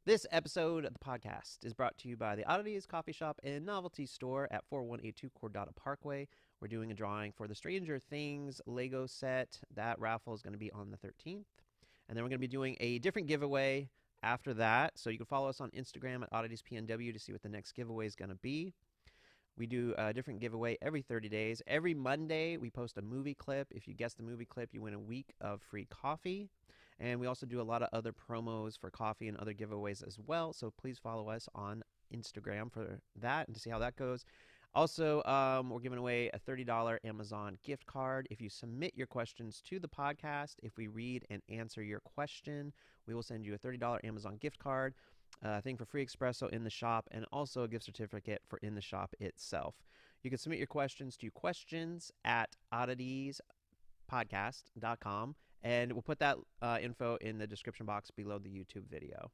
This episode of the podcast is brought to you by the Oddities Coffee Shop and Novelty Store at 4182 Cordata Parkway. We're doing a drawing for the Stranger Things Lego set. That raffle is going to be on the 13th. And then we're going to be doing a different giveaway after that. So you can follow us on Instagram at odditiespnw to see what the next giveaway is going to be. We do a different giveaway every 30 days. Every Monday, we post a movie clip. If you guess the movie clip, you win a week of free coffee. And we also do a lot of other promos for coffee and other giveaways as well. So please follow us on Instagram for that and to see how that goes. Also, we're giving away a $30 Amazon gift card. If you submit your questions to the podcast, if we read and answer your question, we will send you a $30 Amazon gift card, thing for free espresso in the shop, and also a gift certificate for in the shop itself. You can submit your questions to questions@odditiespodcast.com, and we'll put that info in the description box below the YouTube video.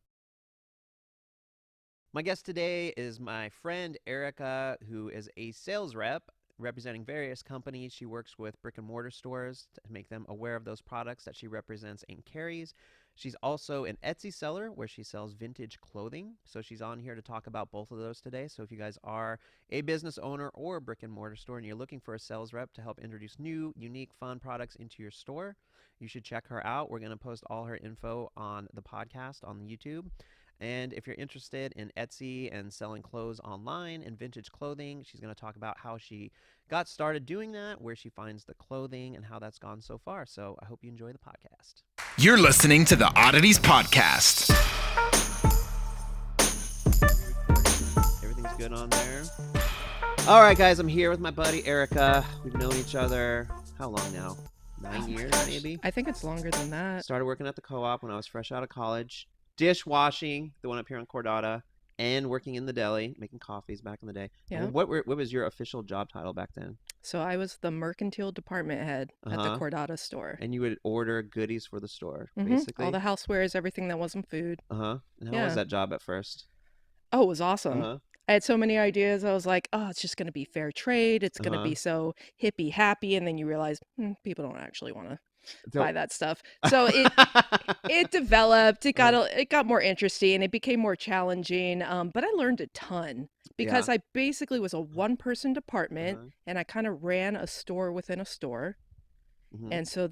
My guest today is my friend Erica, who is a sales rep representing various companies. She works with brick and mortar stores to make them aware of those products that she represents and carries. She's also an Etsy seller where she sells vintage clothing. So she's on here to talk about both of those today. So if you guys are a business owner or a brick and mortar store and you're looking for a sales rep to help introduce new, unique, fun products into your store, you should check her out. We're going to post all her info on the podcast on YouTube. And if you're interested in Etsy and selling clothes online and vintage clothing, she's going to talk about how she got started doing that, where she finds the clothing, and how that's gone so far. So I hope you enjoy the podcast. You're listening to the Oddities Podcast. Everything's good on there. All right, guys, I'm here with my buddy Erica. We've known each other, how long now? 9 years, maybe? I think it's longer than that. Started working at the co-op when I was fresh out of college. Dishwashing, the one up here on Cordata, and working in the deli, making coffees back in the day. Yeah. What was your official job title back then? So I was the mercantile department head at the Cordata store. And you would order goodies for the store, Mhm. basically? All the housewares, everything that wasn't food. And how Yeah. was that job at first? Oh, it was awesome. I had so many ideas. I was like, oh, it's just going to be fair trade. It's going to be so hippie happy. And then you realize people don't actually want to buy that stuff. So it developed. It got more interesting. It became more challenging. But I learned a ton because I basically was a one-person department, and I kind of ran a store within a store. And so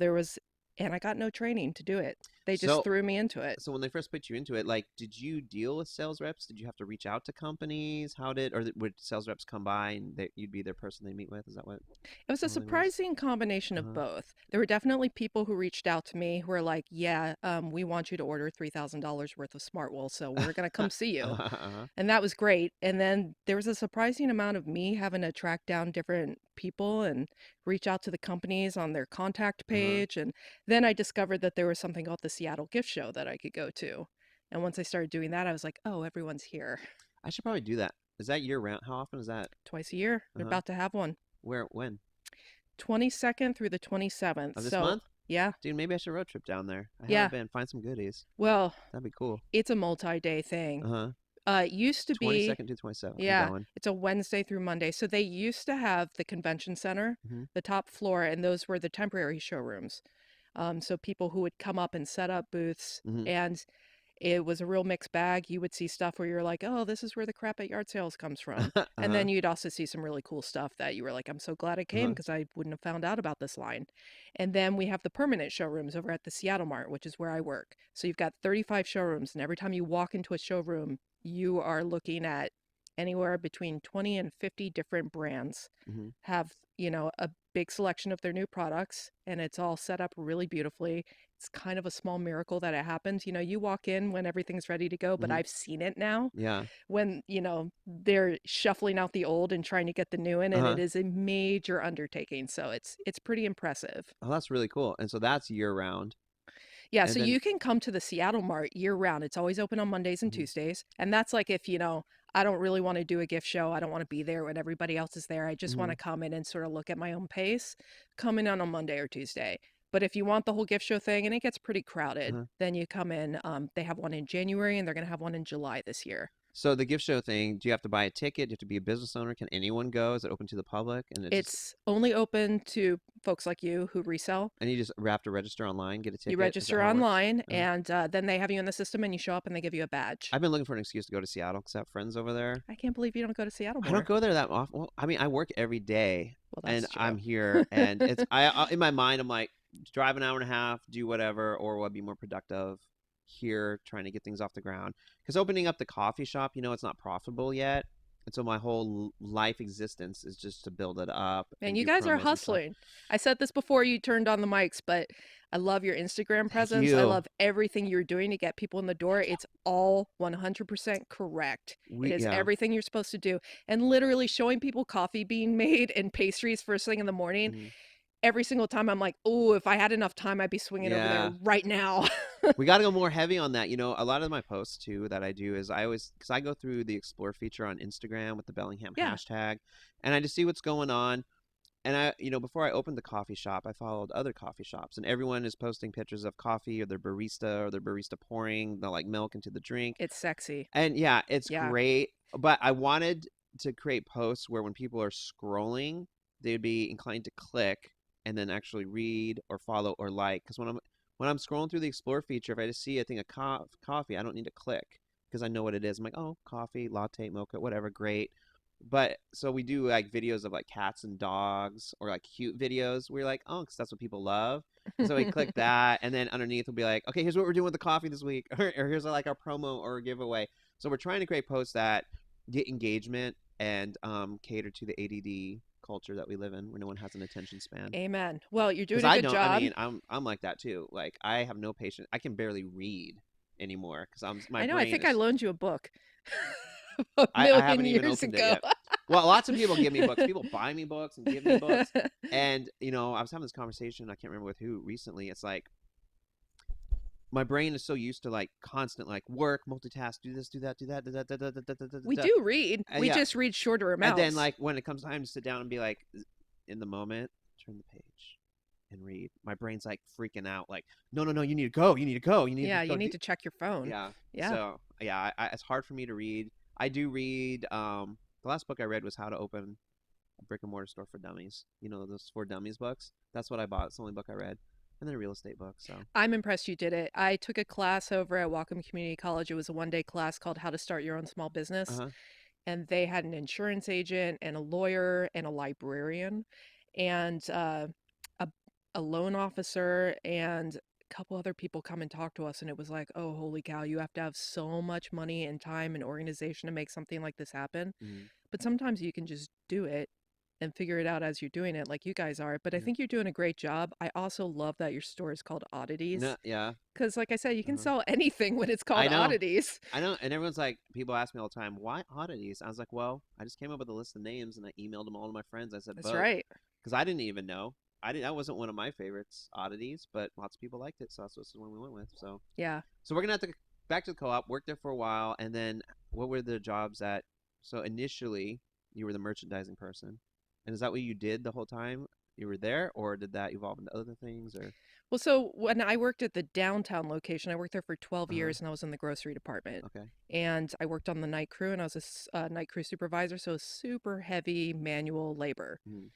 I got no training to do it. They just threw me into it. So when they first put you into it, like, did you deal with sales reps? Did you have to reach out to companies? Would sales reps come by and you'd be their person they meet with? Is that what? It was a surprising combination of both. There were definitely people who reached out to me who were like, yeah, we want you to order $3,000 worth of Smartwool, so we're going to come see you. And that was great. And then there was a surprising amount of me having to track down different people and reach out to the companies on their contact page. And then I discovered that there was something called the Seattle Gift Show that I could go to. And once I started doing that, I was like, oh, everyone's here. I should probably do that. Is that year round? How often is that? Twice a year. They're about to have one. When? 22nd through the 27th. Of this month? Yeah. Dude, maybe I should road trip down there. I haven't been. Find some goodies. Well, that'd be cool. It's a multi-day thing. It used to be 22nd to 27th. Yeah, it's a Wednesday through Monday. So they used to have the convention center, the top floor, and those were the temporary showrooms. So people who would come up and set up booths, and it was a real mixed bag. You would see stuff where you're like, oh, this is where the crap at yard sales comes from. And then you'd also see some really cool stuff that you were like, I'm so glad I came because I wouldn't have found out about this line. And then we have the permanent showrooms over at the Seattle Mart, which is where I work. So you've got 35 showrooms, and every time you walk into a showroom, you are looking at anywhere between 20 and 50 different brands have, a big selection of their new products, and it's all set up really beautifully. It's kind of a small miracle that it happens. You walk in when everything's ready to go, but I've seen it now. Yeah. When, they're shuffling out the old and trying to get the new in, and it is a major undertaking. So it's pretty impressive. Oh, that's really cool. And so that's year round. Yeah, so you can come to the Seattle Mart year round. It's always open on Mondays and Tuesdays. And that's like if, I don't really want to do a gift show. I don't want to be there when everybody else is there. I just want to come in and sort of look at my own pace, come in on a Monday or Tuesday. But if you want the whole gift show thing and it gets pretty crowded, then you come in. They have one in January and they're going to have one in July this year. So the gift show thing, do you have to buy a ticket? Do you have to be a business owner? Can anyone go? Is it open to the public? And It's only open to folks like you who resell. and you just have to register online, get a You ticket. Is that register how it works? online, and then they have you in the system, and you show up, and they give you a badge. I've been looking for an excuse to go to Seattle because I have friends over there. I can't believe you don't go to Seattle I don't more. go there that often. Well, I mean, I work every day, Well, and that's I'm true. here, and it's in my mind, I'm like, drive an hour and a half, do whatever, or will I be more productive here, trying to get things off the ground? Because opening up the coffee shop, it's not profitable yet, and so my whole life existence is just to build it up Man, and you do guys are promos and stuff. hustling. I said this before you turned on the mics, but I love your Instagram Thank presence. I you. love everything you're doing to get people in the door. It's all 100% correct. It is Yeah. everything you're supposed to do. And literally showing people coffee being made and pastries first thing in the morning. Mhm. Every single time I'm like, oh, if I had enough time, I'd be swinging over there Yeah. right now. We got to go more heavy on that. A lot of my posts too that I do is because I go through the explore feature on Instagram with the Bellingham Yeah. hashtag, and I just see what's going on. And before I opened the coffee shop, I followed other coffee shops, and everyone is posting pictures of coffee or their barista pouring the like milk into the drink. It's sexy. And yeah, it's Yeah. great. But I wanted to create posts where when people are scrolling, they'd be inclined to click and then actually read or follow or like. Because when I'm scrolling through the explore feature, if I just see a thing of coffee, I don't need to click because I know what it is. I'm like, oh, coffee, latte, mocha, whatever, great. But so we do like videos of like cats and dogs or like cute videos. We're like, oh, because that's what people love. And so we click that, and then underneath we'll be like, okay, here's what we're doing with the coffee this week, or here's like our promo or giveaway. So we're trying to create posts that get engagement and cater to the ADD culture that we live in, where no one has an attention span. Amen. Well, you're Because doing a I good don't. I job. mean, I'm like that too. Like I have no patience. I can barely read anymore because my I know. I brain think I is. loaned you a book a I million haven't even years opened it ago. yet. Well, lots of people give me books. People buy me books and give me books. And I was having this conversation. I can't remember with who recently. It's like my brain is so used to like constant like work, multitask, do this, do that, do that, We do read. We yeah. just read shorter And then amounts. like when it comes time to sit down and be like in the moment, turn the page and read. My brain's like freaking out. Like, no, no, no, you need to go. You need to go. You need to Yeah, go. you need to check your phone. Yeah. Yeah. So yeah, it's hard for me to read. I do read. The last book I read was How to Open a Brick and Mortar Store for Dummies. Those for dummies books. That's what I bought. It's the only book I read, and then a real estate book. So I'm impressed you did it. I took a class over at Whatcom Community College. It was a one-day class called How to Start Your Own Small Business. uh-huh. And they had an insurance agent and a lawyer and a librarian and a, a loan officer and a couple other people come and talk to us. And it was like, oh, holy cow, you have to have so much money and time and organization to make something like this happen. Mm-hmm. But sometimes you can just do it and figure it out as you're doing it, like you guys are. But I Yeah. think you're doing a great job. I also love that your store is called Oddities. No, yeah. Because, like I said, you can Uh-huh. sell anything when it's called I know. Oddities. I know. And everyone's like, people ask me all the time, why oddities? I was like, well, I just came up with a list of names and I emailed them all to my friends. I said, That's vote. right. Because I didn't even know. That wasn't one of my favorites, oddities, but lots of people liked it, so that's the one we went with. Yeah. So we're gonna have to back to the co-op, work there for a while, and then what were the jobs that? So initially, you were the merchandising person, and is that what you did the whole time you were there, or did that evolve into other things? Or Well, so when I worked at the downtown location, I worked there for 12 uh-huh. years and I was in the grocery department. Okay. And I worked on the night crew and I was a night crew supervisor, so super heavy manual labor. Mm-hmm.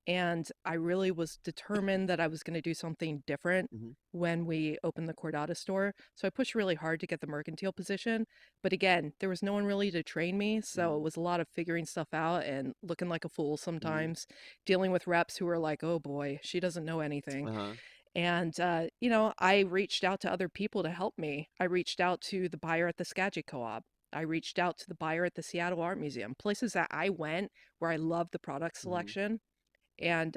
And I really was determined that I was going to do something different Mm-hmm. when we opened the Cordata store. So I pushed really hard to get the mercantile position. But again, there was no one really to train me. So it was a lot of figuring stuff out and looking like a fool Mm-hmm. sometimes, dealing with reps who were like, oh boy, she doesn't know anything. Uh-huh. And, I reached out to other people to help me. I reached out to the buyer at the Skagit Co-op. I reached out to the buyer at the Seattle Art Museum, places that I went where I loved the product Mm-hmm. selection. And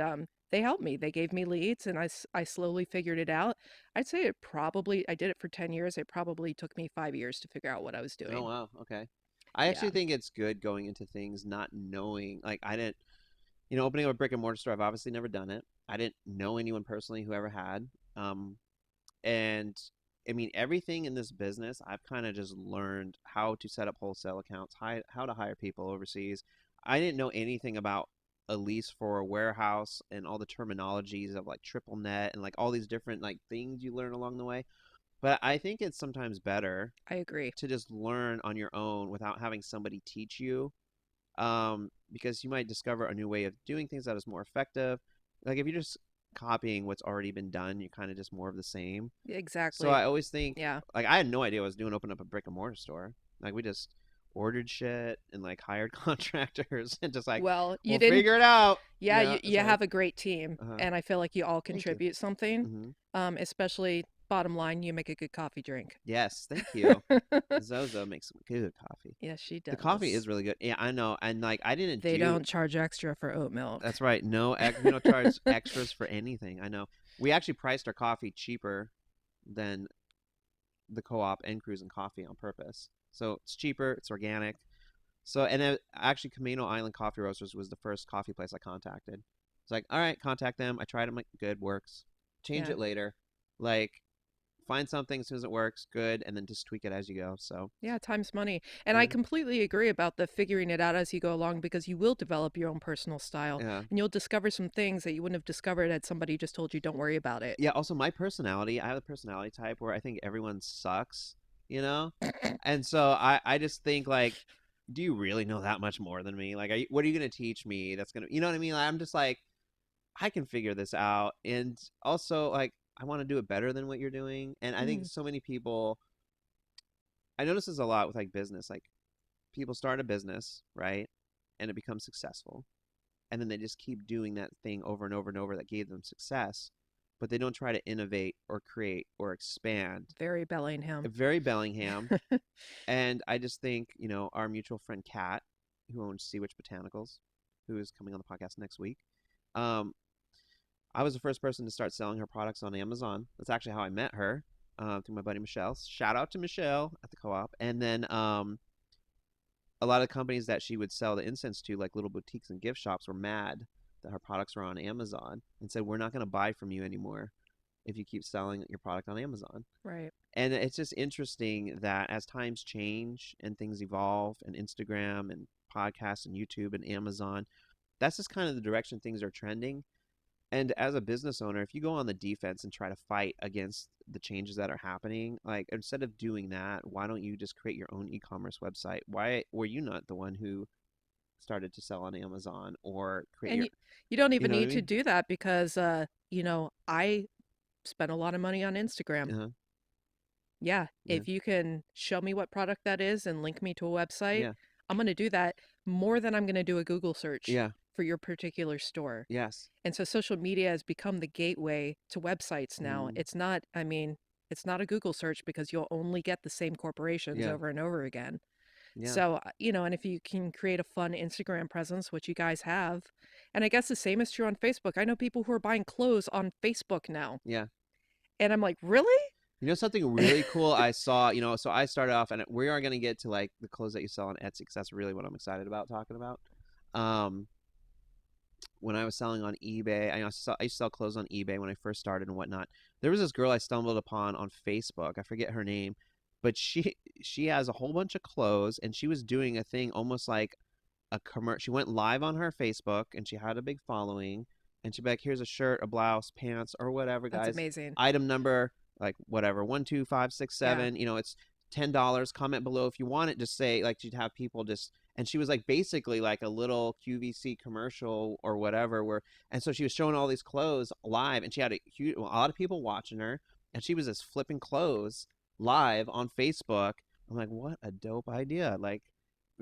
they helped me. They gave me leads and I slowly figured it out. I'd say I did it for 10 years. It probably took me 5 years to figure out what I was Oh doing. wow. Okay. I Yeah. actually think it's good going into things not knowing. Like I didn't. Opening up a brick and mortar store, I've obviously never done it. I didn't know anyone personally who ever had. Um, and I mean, everything in this business, I've kind of just learned how to set up wholesale accounts, how to hire people overseas. I didn't know anything about a lease for a warehouse and all the terminologies of like triple net and like all these different like things you learn along the way. But I think it's sometimes better I agree. to just learn on your own without having somebody teach you, because you might discover a new way of doing things that is more effective. Like if you're just copying what's already been done, you're kind of just more of the same. So Exactly. I always think, Yeah. like, I had no idea what I was doing, open up a brick and mortar store. Like we just ordered shit and like hired contractors and just like, Well, you we'll didn't. figure it out. Yeah, you So have a great team, uh and I feel like you all thank you. contribute something. Hmm. Especially bottom line, you make a good coffee drink. Yes, thank you. Zozo makes some good coffee. Yes, she The coffee does. is really good. Yeah, I know. And like I didn't They do. don't charge extra for oat milk. That's right. No, we don't charge extras for anything. I know. We actually priced our coffee cheaper than the co-op and Cruisin' Coffee on purpose. So it's cheaper. It's organic. So and actually, Camino Island Coffee Roasters was the first coffee place I contacted. It's like, all right, contact them. I tried them. Like, good, works. Change Yeah. it later. Like, find something as soon as it works, good, and then just tweak it as you go. So Yeah, time's money. And I yeah, completely agree about the figuring it out as you go along because you will develop your own personal style yeah. and you'll discover some things that you wouldn't have discovered had somebody just told you, don't worry about it. Yeah, also my personality, I have a personality type where I think everyone sucks, you know? And so I just think like, do you really know that much more than me? Like, what are you going to teach me that's going to, you know what I mean? I'm just like, I can figure this out. And also like, I want to do it better than what you're doing. And I think Mm, so many people, I notice this a lot with like business, like people start a business, right? And it becomes successful. And then they just keep doing that thing over and over and over that gave them success, but they don't try to innovate or create or expand. very Bellingham. Very Bellingham. And I just think, our mutual friend Kat, who owns Sea Witch Botanicals, who is coming on the podcast next week, um, I was the first person to start selling her products on Amazon. That's actually how I met her, through my buddy Michelle. Shout out to Michelle at the co-op. And then a lot of companies that she would sell the incense to, like little boutiques and gift shops, were mad that her products were on Amazon and said, "We're not going to buy from you anymore if you keep selling your product on Amazon." Right. And it's just interesting that as times change and things evolve, and Instagram and podcasts and YouTube and Amazon, that's just kind of the direction things are trending. And as a business owner, if you go on the defense and try to fight against the changes that are happening, like instead of doing that, why don't you just create your own e-commerce website? Why were you not the one who started to sell on Amazon or create And your, you don't you even know what I need to mean? do that because, I spend a lot of money on Instagram. Uh-huh. Yeah, Yeah. if you can show me what product that is and link me to a website, Yeah. I'm going to do that more than I'm going to do a Google search Yeah. for your particular store. Yes. And so social media has become the gateway to websites now. Mm. It's not, I mean, it's not a Google search because you'll only get the same corporations Yeah. over and over again. Yeah. So, and if you can create a fun Instagram presence, which you guys have, and I guess the same is true on Facebook. I know people who are buying clothes on Facebook now. Yeah. And I'm like, really? Something really cool I saw, so I started off, and we are going to get to like the clothes that you sell on Etsy, because that's really what I'm excited about talking about. Um, when I was selling on eBay, I used to sell clothes on eBay when I first started and whatnot. There was this girl I stumbled upon on Facebook. I forget her name, but she has a whole bunch of clothes, and she was doing a thing almost like a commercial. She went live on her Facebook, and she had a big following, and she'd be like, "Here's a shirt, a blouse, pants, or whatever, That's guys. amazing. Item number, like whatever, 1 2 5 6 7. Yeah. It's $10. Comment below if you want it. Just say like she'd have people just." And she was like basically like a little QVC commercial or whatever. And so she was showing all these clothes live, and she had a lot of people watching her, and she was just flipping clothes live on Facebook. I'm like, what a dope idea! Like,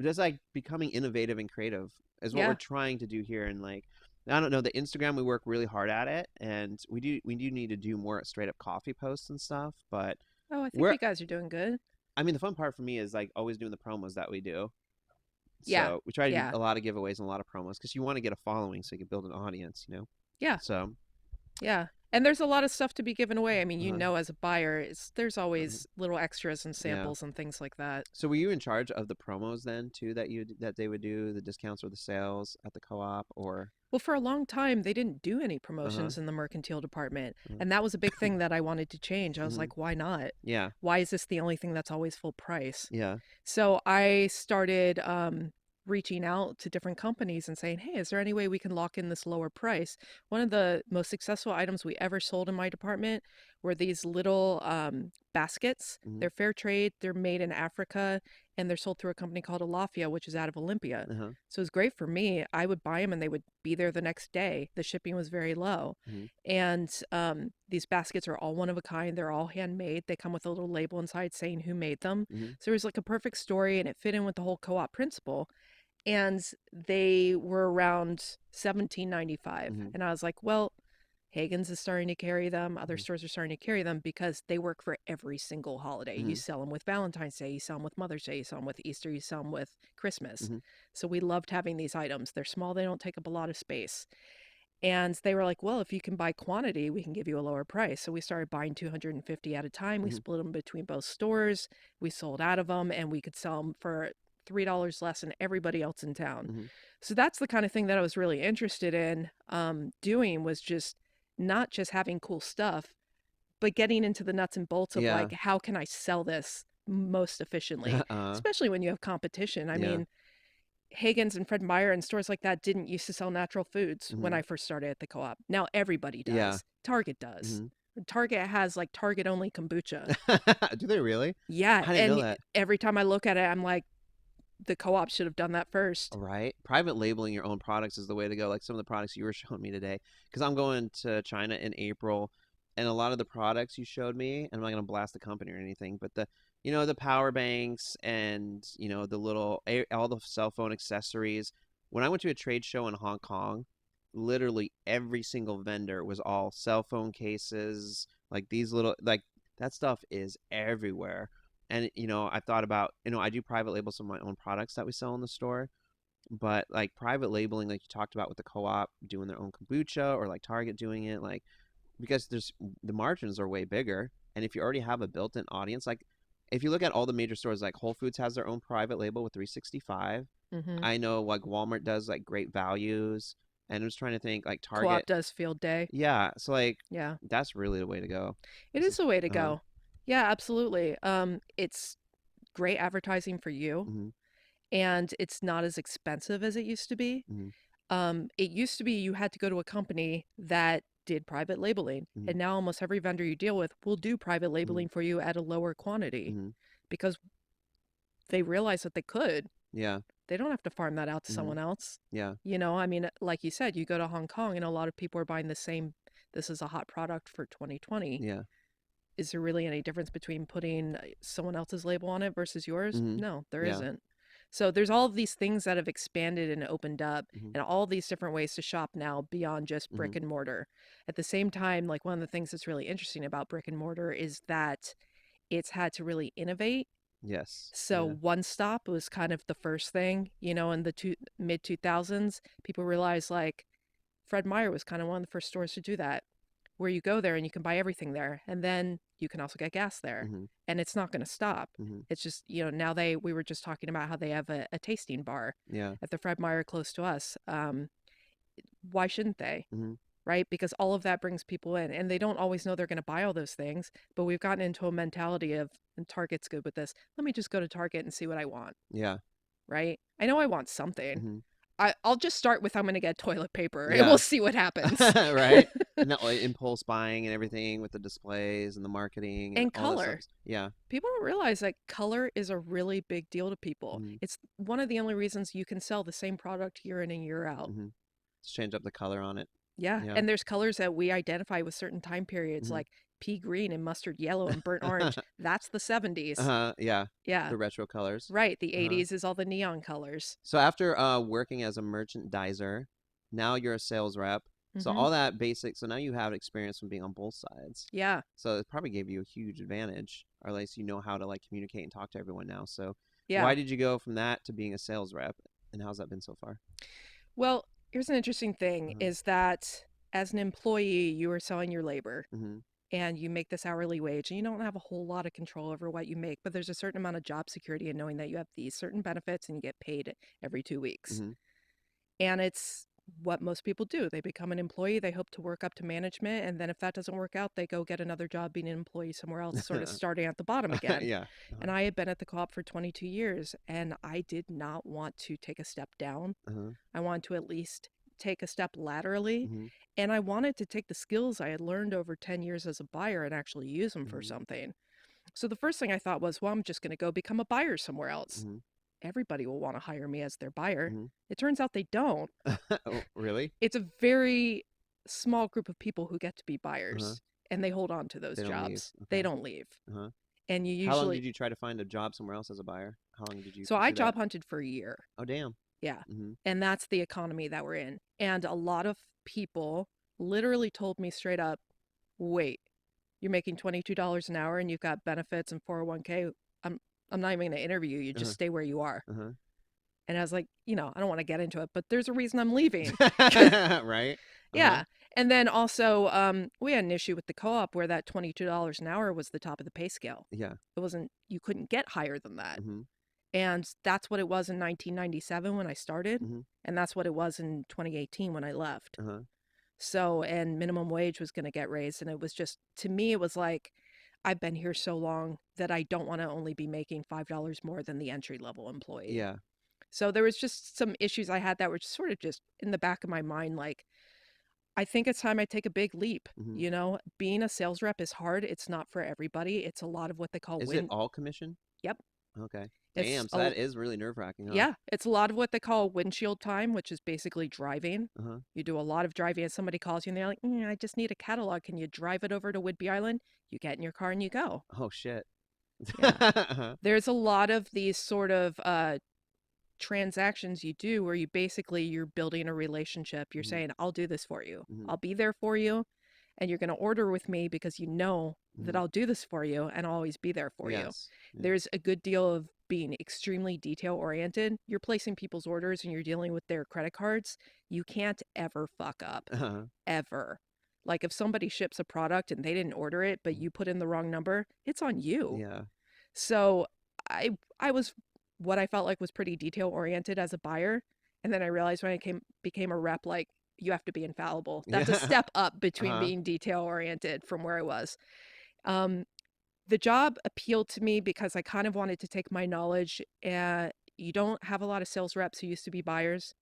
just like becoming innovative and creative is what we're Yeah. trying to do here. And like, I don't know, the Instagram, we work really hard at it, and we do need to do more straight up coffee posts and stuff. But Oh, I think we're you guys are doing good. I mean, the fun part for me is like always doing the promos that we do. Yeah. So we try to do Yeah. a lot of giveaways and a lot of promos because you want to get a following so you can build an audience. Yeah. So Yeah. And there's a lot of stuff to be given away. I mean, uh, as a buyer, there's uh, always little extras and yeah. samples and things like that. So were you in charge of the promos then too, that they would do, the discounts or the sales at the co-op, or? Well, for a long time, they didn't do any Uh-huh. promotions in the mercantile department. Uh-huh. And that was a big thing that I wanted to change. I was Hmm. like, why not? Yeah. Why is this the only thing that's always full price? Yeah. So I started reaching out to different companies and saying, hey, is there any way we can lock in this lower price? One of the most successful items we ever sold in my department were these little baskets. Mhm. They're fair trade. They're made in Africa, and they're sold through a company called Alafia, which is out of Olympia. Uh-huh. So it was great for me. I would buy them, and they would be there the next day. The shipping was very low. Mhm. And these baskets are all one of a kind. They're all handmade. They come with a little label inside saying who made them. Mhm. So it was like a perfect story, and it fit in with the whole co-op principle. And they were around $17.95. Mhm. And I was like, well, Hagen's is starting to carry them. Other Mhm. stores are starting to carry them because they work for every single holiday. You Mhm. sell them with Valentine's Day, you sell them with Mother's Day, you sell them with Easter, you sell them with Christmas. Mhm. So we loved having these items. They're small, they don't take up a lot of space. And they were like, well, if you can buy quantity, we can give you a lower price. So we started buying 250 at a time. We Mhm. split them between both stores. We sold out of them, and we could sell them for $3 less than everybody else in town. Mhm. So that's the kind of thing that I was really interested in doing, was just not just having cool stuff, but getting into the nuts and bolts of Yeah. like, how can I sell this most efficiently, Uh-huh. especially when you have competition. I Yeah. mean, Hagen's and Fred Meyer and stores like that didn't used to sell natural foods when Mhm. I first started at the co-op. Now everybody does. Yeah. Target does. Mhm. Target has like Target only kombucha. Do they really? Yeah, I didn't know and that. every time I look at it, I'm like, the co-op should have done that first. Right. Private labeling your own products is the way to go. Like some of the products you were showing me today, because I'm going to China in April, and a lot of the products you showed me, and I'm not gonna blast the company or anything, but the power banks and the all the cell phone accessories. When I went to a trade show in Hong Kong, literally every single vendor was all cell phone cases, like these little like that stuff is everywhere. And I thought about, I do private label some of my own products that we sell in the store, but like private labeling, like you talked about with the co-op doing their own kombucha, or like Target doing it, like because the margins are way bigger, and if you already have a built-in audience, like if you look at all the major stores, like Whole Foods has their own private label with 365. Mm-hmm. I know like Walmart does like Great Values, and I'm just trying to think like Co-op Target. does field day. Yeah, so like Yeah, that's really the way to go. it is the way to Uh-huh. go. Yeah, absolutely. It's great advertising for you, Hmm. and it's not as expensive as it used to be. Hmm. It used to be you had to go to a company that did private labeling, Hmm. and now almost every vendor you deal with will do private Hmm. labeling for you at a lower quantity Hmm. because they realize that they could. Yeah. They don't have to farm that out to Hmm. someone else. Yeah. I mean, like you said, you go to Hong Kong and a lot of people are buying the same. This is a hot product for 2020. Yeah. Is there really any difference between putting someone else's label on it versus yours? Hmm. No, there Yeah. isn't. So there's all of these things that have expanded and opened up, Hmm. and all these different ways to shop now beyond just Hmm. brick and mortar. At the same time, like one of the things that's really interesting about brick and mortar is that it's had to really innovate. Yes. So Yeah. one stop was kind of the first thing, in the mid 2000s. People realized like Fred Meyer was kind of one of the first stores to do that, where you go there and you can buy everything there, and then you can also get gas there, Hmm. and it's not going to stop. Hmm. It's just, now we were just talking about how they have a tasting bar Yeah. at the Fred Meyer close to us. Why shouldn't they? Hmm. Right? Because all of that brings people in, and they don't always know they're going to buy all those things. But we've gotten into a mentality of, and Target's good with this, let me just go to Target and see what I want. Yeah. Right? I know I want something. Hmm. I'll just start with, I'm going to get toilet paper, and Yeah. we'll see what happens. Right. And that like, impulse buying and everything with the displays and the marketing and And all that stuff. color. Yeah. People don't realize that color is a really big deal to people. Hmm. It's one of the only reasons you can sell the same product year in and year out. Hmm. Just change up the color on it. Yeah. Yeah. And there's colors that we identify with certain time periods, Hmm. like pea green and mustard yellow and burnt orange. That's the 70s. Uh-huh. Yeah. Yeah. The retro colors. Right. The Uh-huh. 80s is all the neon colors. So after working as a merchandiser, now you're a sales rep. So Mm-hmm. all that basic. So now you have experience from being on both sides. Yeah. So it probably gave you a huge advantage, or at least you know how to like communicate and talk to everyone now. So Yeah. why did you go from that to being a sales rep, and how's that been so far? Well, here's an interesting thing Uh-huh. is that as an employee, you are selling your labor. Mm-hmm. And you make this hourly wage, and you don't have a whole lot of control over what you make, but there's a certain amount of job security in knowing that you have these certain benefits and you get paid every 2 weeks. Mm-hmm. And it's what most people do. They become an employee, they hope to work up to management, and then if that doesn't work out, they go get another job being an employee somewhere else, sort of starting at the bottom again. Yeah. And I had been at the co-op for 22 years, and I did not want to take a step down. Uh-huh. I wanted to at least take a step laterally, and I wanted to take the skills I had learned over 10 years as a buyer and actually use them for something. So the first thing I thought was, well, I'm just going to go become a buyer somewhere else. Everybody will want to hire me as their buyer. It turns out they don't. Oh, really? It's a very small group of people who get to be buyers, and they hold on to those They don't leave. jobs. They Okay. don't leave. Uh-huh. And you How long usually, did you try to find a job somewhere else as a buyer? How long did you so I pursue that? job hunted for a year. Oh, damn. Yeah. And that's the economy that we're in. And a lot of people literally told me straight up, wait, you're making $22 an hour and you've got benefits and 401k. I'm not even going to interview you. Just stay where you are. And I was like, I don't want to get into it, but there's a reason I'm leaving. Right? Yeah. And then also, we had an issue with the co-op where that $22 an hour was the top of the pay scale. Yeah. It wasn't, you couldn't get higher than that. And that's what it was in 1997 when I started. And that's what it was in 2018 when I left. So, and minimum wage was going to get raised. And it was just, to me, it was like, I've been here so long that I don't want to only be making $5 more than the entry level employee. Yeah. So there was just some issues I had that were just sort of just in the back of my mind. Like, I think it's time I take a big leap. Being a sales rep is hard. It's not for everybody. It's a lot of what they call Is it all commission? Yep. Okay. It's Damn, so that is really nerve-wracking, huh? Yeah, it's a lot of what they call windshield time, which is basically driving. You do a lot of driving, and somebody calls you and they're like, I just need a catalog. Can you drive it over to Whidbey Island? You get in your car and you go. Oh, shit. Yeah. There's a lot of these sort of transactions you do where you're building a relationship. You're saying, I'll do this for you. I'll be there for you. And you're going to order with me because you know that I'll do this for you and I'll always be there for you. Yeah. There's a good deal of being extremely detail oriented. You're placing people's orders and you're dealing with their credit cards. You can't ever fuck up. Ever. Like if somebody ships a product and they didn't order it, but you put in the wrong number, it's on you. Yeah. So I was what I felt like was pretty detail oriented as a buyer. And then I realized when I became a rep, like, you have to be infallible. That's a step up between being detail oriented from where I was. The job appealed to me because I kind of wanted to take my knowledge. You don't have a lot of sales reps who used to be buyers,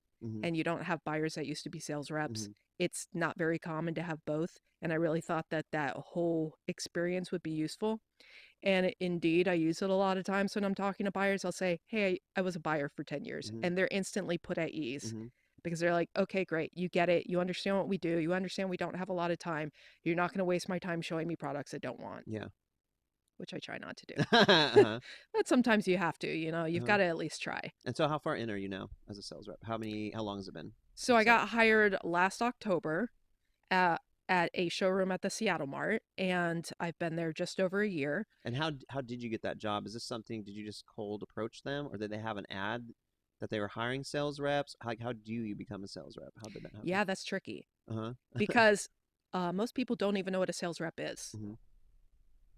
and you don't have buyers that used to be sales reps. It's not very common to have both. And I really thought that whole experience would be useful. And indeed, I use it a lot of times when I'm talking to buyers. I'll say, hey, I was a buyer for 10 years. And they're instantly put at ease because they're like, okay, great. You get it. You understand what we do. You understand we don't have a lot of time. You're not going to waste my time showing me products I don't want. Yeah. Which I try not to do. But sometimes you have to, you've got to at least try. And so how far in are you now as a sales rep? How long has it been? So I got hired last October at a showroom at the Seattle Mart, and I've been there just over a year. And how did you get that job? Is this something, did you just cold approach them, or did they have an ad that they were hiring sales reps? How do you become a sales rep? How did that happen? Yeah, that's tricky. Because most people don't even know what a sales rep is.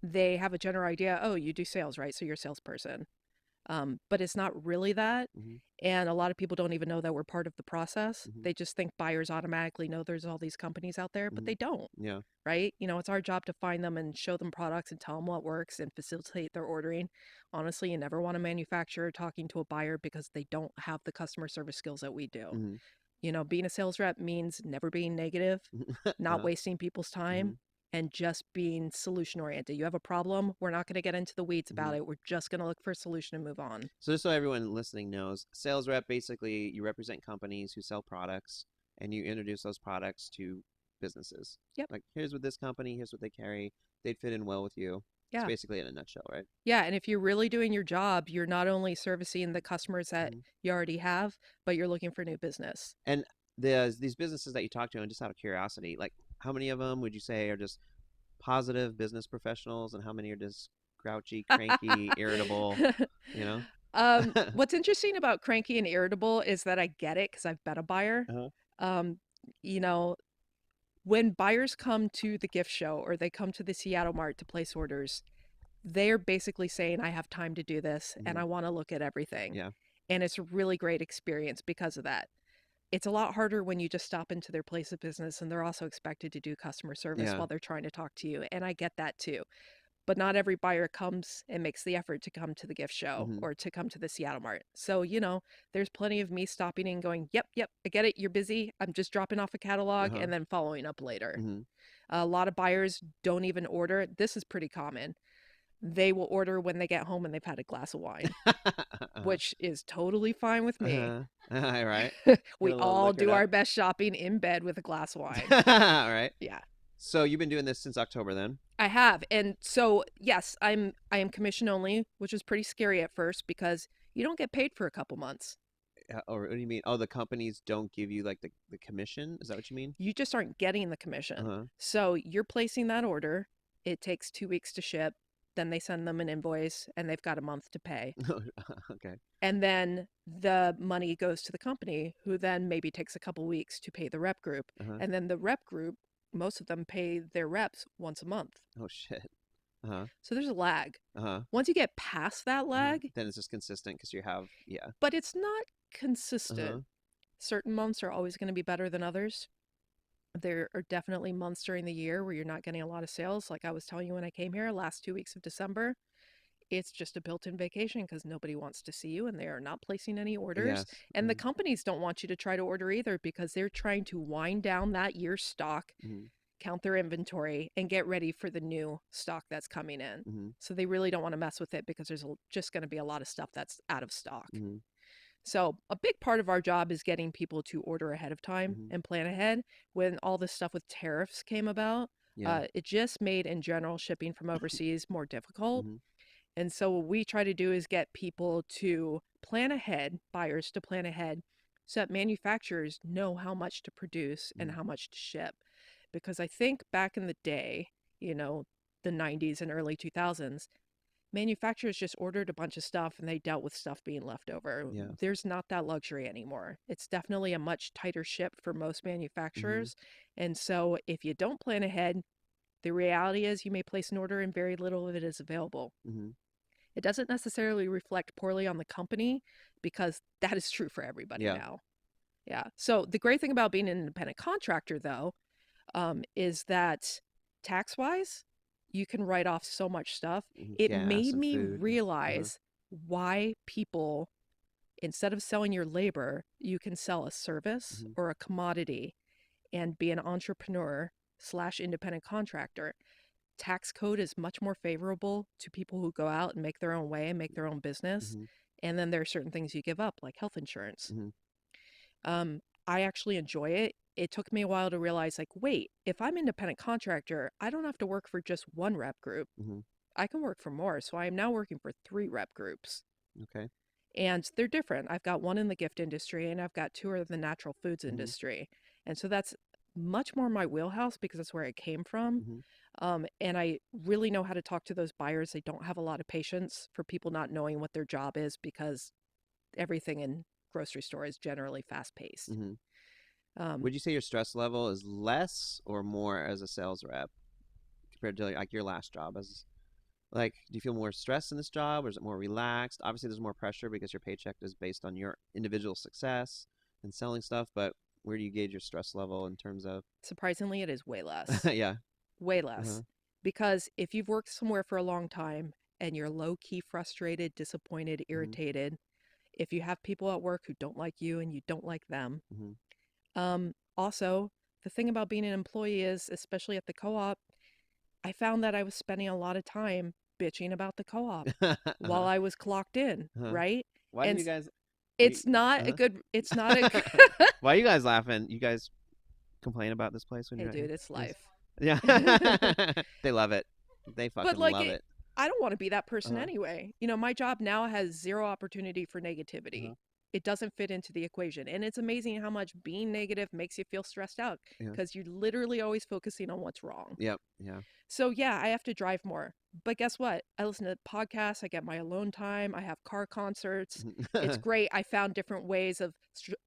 They have a general idea, oh, you do sales, right? So you're a salesperson. But it's not really that. And a lot of people don't even know that we're part of the process. They just think buyers automatically know there's all these companies out there, but they don't. Yeah. Right? It's our job to find them and show them products and tell them what works and facilitate their ordering. Honestly, you never want a manufacturer talking to a buyer because they don't have the customer service skills that we do. Being a sales rep means never being negative, not wasting people's time. And just being solution oriented. You have a problem, we're not going to get into the weeds about it. We're just going to look for a solution and move on. So just so everyone listening knows, sales rep, basically you represent companies who sell products and you introduce those products to businesses. Yep. Like, here's what this company, here's what they carry. They'd fit in well with you. Yeah. It's basically in a nutshell, right? Yeah. And if you're really doing your job, you're not only servicing the customers that you already have, but you're looking for new business. And these businesses that you talk to, and just out of curiosity, like, how many of them would you say are just positive business professionals, and how many are just grouchy, cranky, irritable, What's interesting about cranky and irritable is that I get it because I've been a buyer. When buyers come to the gift show or they come to the Seattle Mart to place orders, they're basically saying, I have time to do this and I want to look at everything. Yeah. And it's a really great experience because of that. It's a lot harder when you just stop into their place of business and they're also expected to do customer service while they're trying to talk to you. And I get that too. but not every buyer comes and makes the effort to come to the gift show Mm-hmm. or to come to the Seattle Mart. So, there's plenty of me stopping in and going, yep, I get it. You're busy. I'm just dropping off a catalog Uh-huh. and then following up later. Mm-hmm. A lot of buyers don't even order. This is pretty common. They will order when they get home and they've had a glass of wine, Uh-huh. which is totally fine with me. Uh-huh. All right. Get We a little all liquored do up. our best shopping in bed with a glass of wine. All right. Yeah. So you've been doing this since October then? I have. And so, yes, I am commission only, which was pretty scary at first because you don't get paid for a couple months. Or what do you mean? Oh, the companies don't give you like the commission? Is that what you mean? You just aren't getting the commission. Uh-huh. So you're placing that order. It takes 2 weeks to ship. Then they send them an invoice and they've got a month to pay. Okay. And then the money goes to the company, who then maybe takes a couple weeks to pay the rep group. Uh-huh. And then the rep group, most of them pay their reps once a month. Oh shit. Uh-huh. So there's a lag. Uh-huh. Once you get past that lag, Then it's just consistent because you have but it's not consistent. Uh-huh. Certain months are always going to be better than others. There are definitely months during the year where you're not getting a lot of sales. Like I was telling you when I came here, last 2 weeks of December, it's just a built-in vacation because nobody wants to see you and they are not placing any orders. Yes. And the companies don't want you to try to order either because they're trying to wind down that year's stock, count their inventory, and get ready for the new stock that's coming in. So they really don't want to mess with it because there's just going to be a lot of stuff that's out of stock. So a big part of our job is getting people to order ahead of time and plan ahead. When all this stuff with tariffs came about, it just made, in general, shipping from overseas more difficult. And so what we try to do is get people to plan ahead, buyers to plan ahead, so that manufacturers know how much to produce and how much to ship. Because I think back in the day, the 90s and early 2000s, manufacturers just ordered a bunch of stuff and they dealt with stuff being left over. Yeah. There's not that luxury anymore. It's definitely a much tighter ship for most manufacturers. And so if you don't plan ahead, the reality is you may place an order and very little of it is available. It doesn't necessarily reflect poorly on the company because that is true for everybody now. Yeah. So the great thing about being an independent contractor, though, is that tax-wise, you can write off so much stuff. It made me realize why people, instead of selling your labor, you can sell a service or a commodity and be an entrepreneur / independent contractor. Tax code is much more favorable to people who go out and make their own way and make their own business. And then there are certain things you give up, like health insurance. I actually enjoy it. It took me a while to realize, like, wait, if I'm independent contractor, I don't have to work for just one rep group. I can work for more. So I am now working for 3 rep groups. Okay. And they're different. I've got one in the gift industry and I've got 2 in the natural foods industry. And so that's much more my wheelhouse because that's where I came from. And I really know how to talk to those buyers. They don't have a lot of patience for people not knowing what their job is because everything in grocery store is generally fast paced. Would you say your stress level is less or more as a sales rep compared to like your last job? Do you feel more stress in this job or is it more relaxed? Obviously there's more pressure because your paycheck is based on your individual success and selling stuff, but where do you gauge your stress level in terms of? Surprisingly, it is way less. Yeah. Way less. Because if you've worked somewhere for a long time and you're low-key frustrated, disappointed, irritated, if you have people at work who don't like you and you don't like them. Also, the thing about being an employee is, especially at the co-op, I found that I was spending a lot of time bitching about the co-op while I was clocked in, right? Why do you guys? It's not a good. It's not a. Why are you guys laughing? You guys complain about this place when Hey, you're dude, it's life. Yeah. They love it. They fucking love it. I don't want to be that person anyway. My job now has 0 opportunity for negativity. It doesn't fit into the equation. And it's amazing how much being negative makes you feel stressed out because you're literally always focusing on what's wrong. Yep. Yeah. So yeah, I have to drive more. But guess what? I listen to podcasts. I get my alone time. I have car concerts. It's great. I found different ways of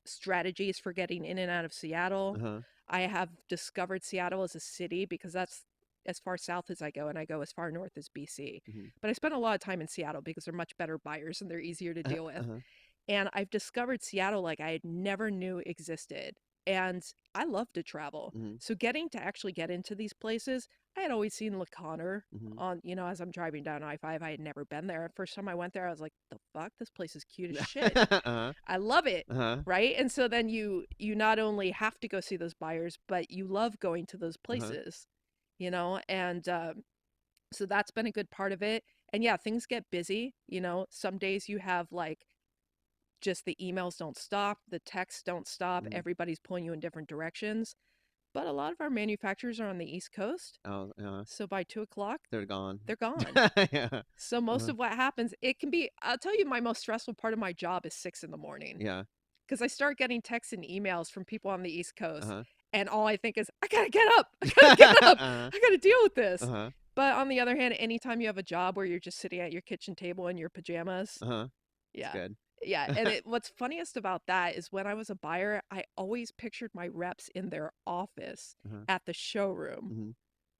strategies for getting in and out of Seattle. I have discovered Seattle as a city because that's as far south as I go, and I go as far north as BC. But I spent a lot of time in Seattle because they're much better buyers and they're easier to deal with. And I've discovered Seattle like I never knew existed. And I love to travel. Mm-hmm. So getting to actually get into these places, I had always seen La Conner Mm-hmm. on, as I'm driving down I-5. I had never been there. First time I went there, I was like, the fuck? This place is cute as shit. Uh-huh. I love it. Uh-huh. Right. And so then you not only have to go see those buyers, but you love going to those Uh-huh. places, and so that's been a good part of it. And yeah, things get busy. Some days you have like just the emails don't stop, the texts don't stop, Mm-hmm. everybody's pulling you in different directions. But a lot of our manufacturers are on the East Coast. Oh, So by 2 o'clock, they're gone. they're gone. Yeah. So most Uh-huh. of what happens, it can be, I'll tell you, my most stressful part of my job is 6 in the morning. Yeah. Because I start getting texts and emails from people on the East Coast. Uh-huh. And all I think is, I gotta get up. I gotta get up. Uh-huh. I gotta deal with this. Uh-huh. But on the other hand, anytime you have a job where you're just sitting at your kitchen table in your pajamas, Uh-huh. It's yeah. good. Yeah. And what's funniest about that is when I was a buyer, I always pictured my reps in their office Uh-huh. at the showroom Mm-hmm.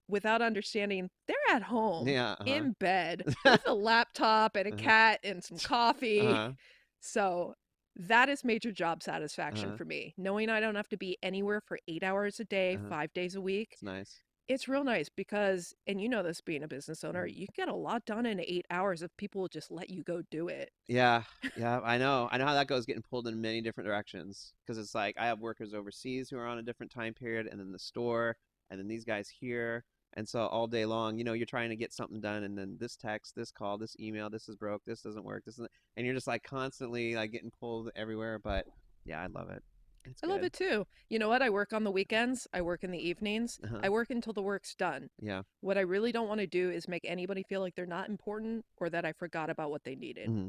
without understanding they're at home Yeah. Uh-huh. in bed with a laptop and a Uh-huh. cat and some coffee. Uh-huh. So that is major job satisfaction Uh-huh. for me. Knowing I don't have to be anywhere for 8 hours a day, Uh-huh. 5 days a week. It's nice. It's real nice because, and you know this being a business owner, Mhm. you can get a lot done in 8 hours if people will just let you go do it. Yeah, yeah, I know. I know how that goes, getting pulled in many different directions. Because it's like I have workers overseas who are on a different time period, and then the store, and then these guys here. And so all day long, you're trying to get something done, and then this text, this call, this email, this is broke, this doesn't work, this isn't, and you're just like constantly like getting pulled everywhere. But yeah, I love it. It's I love good. it too. You know what? I work on the weekends. I work in the evenings. Uh-huh. I work until the work's done. Yeah. What I really don't want to do is make anybody feel like they're not important or that I forgot about what they needed. Hmm.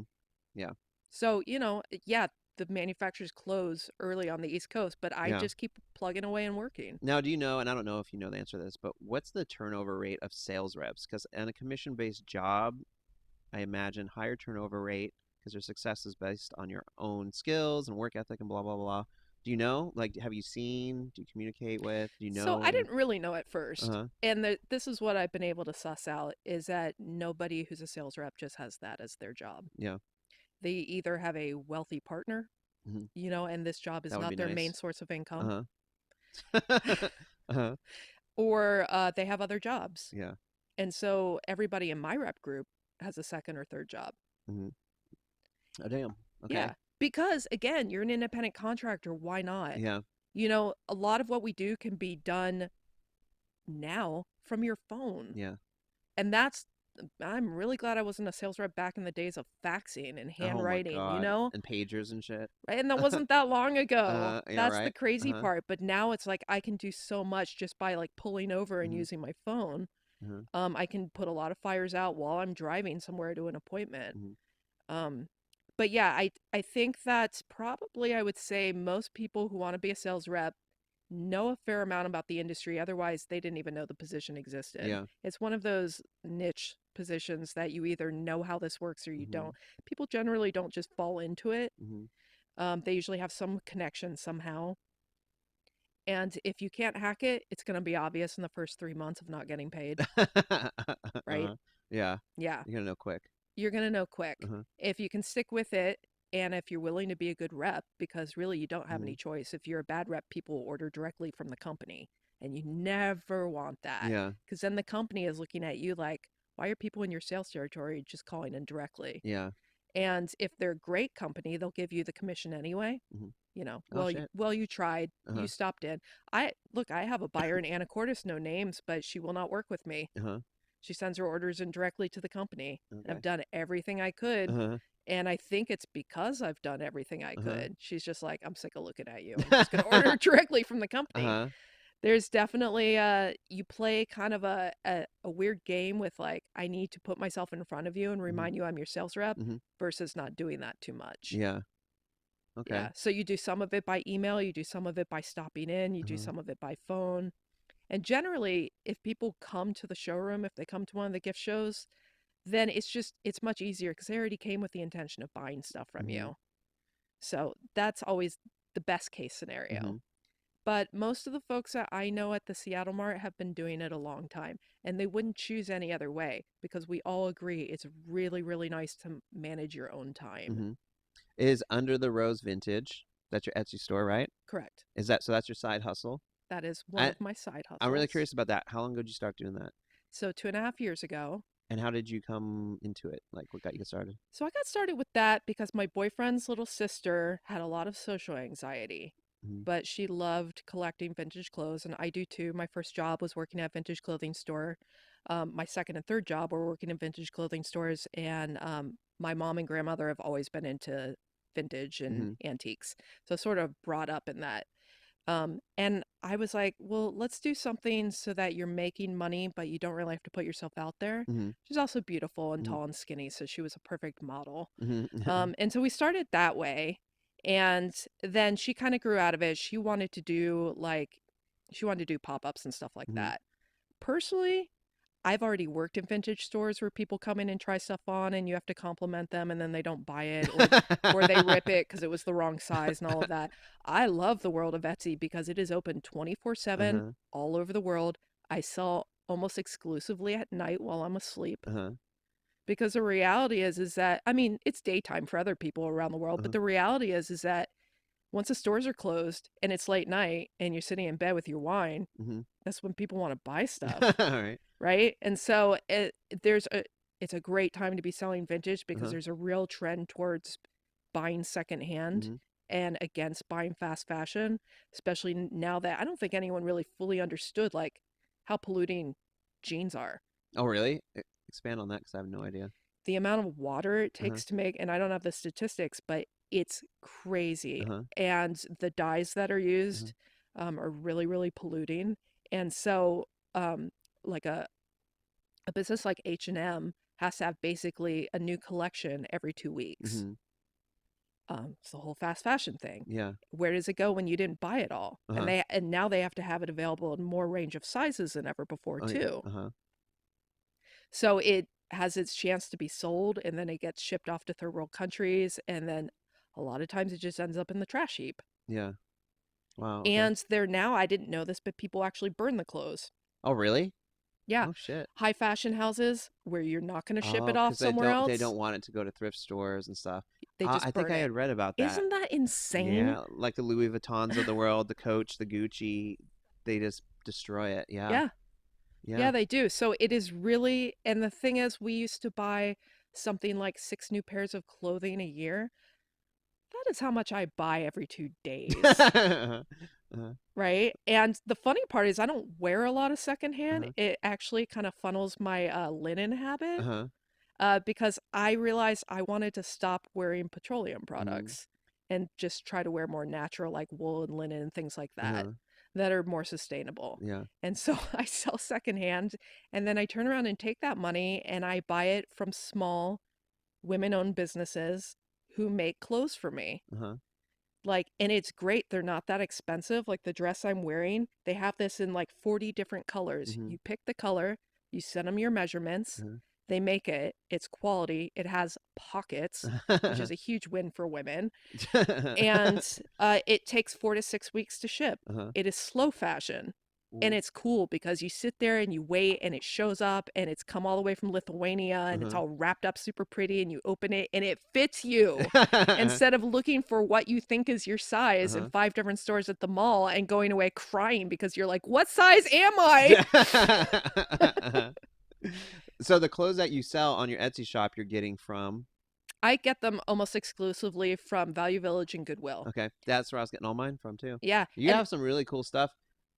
Yeah. So, yeah, the manufacturers close early on the East Coast, but I Yeah. just keep plugging away and working. Now, do you know, and I don't know if you know the answer to this, but what's the turnover rate of sales reps? Because in a commission-based job, I imagine higher turnover rate because your success is based on your own skills and work ethic and blah blah blah. Do you know? Like, have you seen? Do you communicate with? Do you So I know? didn't really know at first. Uh-huh. And this is what I've been able to suss out is that nobody who's a sales rep just has that as their job. Yeah. They either have a wealthy partner, Hmm. and this job is That would not be their main nice. source of income, Uh-huh. Uh-huh. or they have other jobs. Yeah. And so everybody in my rep group has a second or third job. Hmm. Oh, damn. Okay. Yeah. Because again, you're an independent contractor. Why not? Yeah. A lot of what we do can be done now from your phone. Yeah. And I'm really glad I wasn't a sales rep back in the days of faxing and Oh my handwriting, God. And pagers and shit. Right? And that wasn't that long ago. Yeah, That's the right. crazy Uh-huh. part. But now it's like I can do so much just by like pulling over and Hmm. using my phone. Uh-huh. I can put a lot of fires out while I'm driving somewhere to an appointment. Hmm. Um, but yeah, I think that probably I would say most people who want to be a sales rep know a fair amount about the industry. Otherwise, they didn't even know the position existed. Yeah. It's one of those niche positions that you either know how this works or you Hmm. don't. People generally don't just fall into it. Hmm. They usually have some connection somehow. And if you can't hack it, it's going to be obvious in the first 3 months of not getting paid, right? Uh-huh. Yeah. Yeah. You're gonna know quick. You're going to know quick. Uh-huh. If you can stick with it and if you're willing to be a good rep, because really you don't have Hmm. any choice. If you're a bad rep, people will order directly from the company. And you never want that. Yeah. Because then the company is looking at you like, why are people in your sales territory just calling in directly? Yeah. And if they're a great company, they'll give you the commission anyway. Hmm. Oh Well, shit. you tried, Uh-huh. you stopped in. I have a buyer in Anacortes, no names, but she will not work with me. Uh-huh. She sends her orders in directly to the company. And Okay. I've done everything I could. Uh-huh. And I think it's because I've done everything I Uh-huh. could. She's just like, I'm sick of looking at you. I'm just going to order directly from the company. Uh-huh. There's definitely you play kind of a weird game with like, I need to put myself in front of you and Hmm. remind you I'm your sales rep Hmm. versus not doing that too much. Yeah. Okay. Yeah. So you do some of it by email, you do some of it by stopping in, you do Uh-huh. some of it by phone. And generally, if people come to the showroom, if they come to one of the gift shows, then it's much easier because they already came with the intention of buying stuff from Hmm. you. So that's always the best case scenario. Hmm. But most of the folks that I know at the Seattle Mart have been doing it a long time, and they wouldn't choose any other way because we all agree it's really, really nice to manage your own time. Hmm. Is Under the Rose vintage? That's your Etsy store, right? Correct. So that's your side hustle? That is one I of my side I'm really hustles. curious about that. How long ago did you start doing that? So 2.5 years ago. And how did you come into it? Like, what got you started? So I got started with that because my boyfriend's little sister had a lot of social anxiety, Mm-hmm. but she loved collecting vintage clothes, and I do too. My first job was working at a vintage clothing store. My second and third job were working in vintage clothing stores, and my mom and grandmother have always been into vintage and Mm-hmm. antiques. So sort of brought up in that. And I was like, well, let's do something so that you're making money, but you don't really have to put yourself out there. Mm-hmm. She's also beautiful and Mm-hmm. tall and skinny, so she was a perfect model. Mm-hmm. And so we started that way. And then she kind of grew out of it. She wanted to do pop-ups and stuff like Mm-hmm. that. Personally, I've already worked in vintage stores where people come in and try stuff on and you have to compliment them and then they don't buy it or they rip it because it was the wrong size and all of that. I love the world of Etsy because it is open 24/7 Uh-huh. all over the world. I sell almost exclusively at night while I'm asleep Uh-huh. because the reality is that I mean, it's daytime for other people around the world, but Uh-huh. the reality is that once the stores are closed and it's late night and you're sitting in bed with your wine, Mm-hmm. that's when people want to buy stuff. All right. Right? And so it's a great time to be selling vintage because Uh-huh. there's a real trend towards buying secondhand Mm-hmm. and against buying fast fashion, especially now that I don't think anyone really fully understood like how polluting jeans are. Oh, really? Expand on that because I have no idea. The amount of water it Uh-huh. takes to make, and I don't have the statistics, but it's crazy. Uh-huh. And the dyes that are Uh-huh. used are really, really polluting. And so, like a business like H&M has to have basically a new collection every 2 weeks. Mm-hmm. It's the whole fast fashion thing. Yeah. Where does it go when you didn't buy it all? Uh-huh. And now they have to have it available in more range of sizes than ever before Oh, yeah. too. Uh-huh. So it has its chance to be sold and then it gets shipped off to third world countries and then a lot of times it just ends up in the trash heap. Yeah. Wow. Okay. And there now, I didn't know this, but people actually burn the clothes. Oh, really? Yeah. Oh, shit. High fashion houses where you're not going to ship it Oh, off because somewhere they else, don't want it to go to thrift stores and stuff. they I just think burn I it. had read about that. Isn't that insane? Yeah, like the Louis Vuittons of the world, the Coach, the Gucci, they just destroy it. Yeah. Yeah. Yeah. Yeah, they do. So it is really, and the thing is, we used to buy something like 6 new pairs of clothing a year. That is how much I buy every 2 days. Uh-huh. Uh-huh. Right? And the funny part is I don't wear a lot of secondhand. Uh-huh. It actually kind of funnels my linen habit Uh-huh. because I realized I wanted to stop wearing petroleum Mhm. products and just try to wear more natural, like wool and linen and things like Uh-huh. that are more sustainable. Yeah. And so I sell secondhand and then I turn around and take that money and I buy it from small women-owned businesses who make clothes for me. Uh-huh. Like, and it's great. They're not that expensive. Like the dress I'm wearing, they have this in like 40 different colors. Mhm. You pick the color, you send them your measurements, Uh-huh. they make it. It's quality. It has pockets, which is a huge win for women. And it takes 4 to 6 weeks to ship. Uh-huh. It is slow fashion. And Ooh. it's cool because you sit there and you wait and it shows up and it's come all the way from Lithuania and it's Uh-huh. all wrapped up super pretty and you open it and it fits you instead of looking for what you think is your size in Uh-huh. 5 different stores at the mall and going away crying because you're like, what size am I? Uh-huh. So the clothes that you sell on your Etsy shop, you're getting from. I get them almost exclusively from Value Village and Goodwill. Okay, that's where I was getting all mine from too. Yeah. You And have some really cool stuff.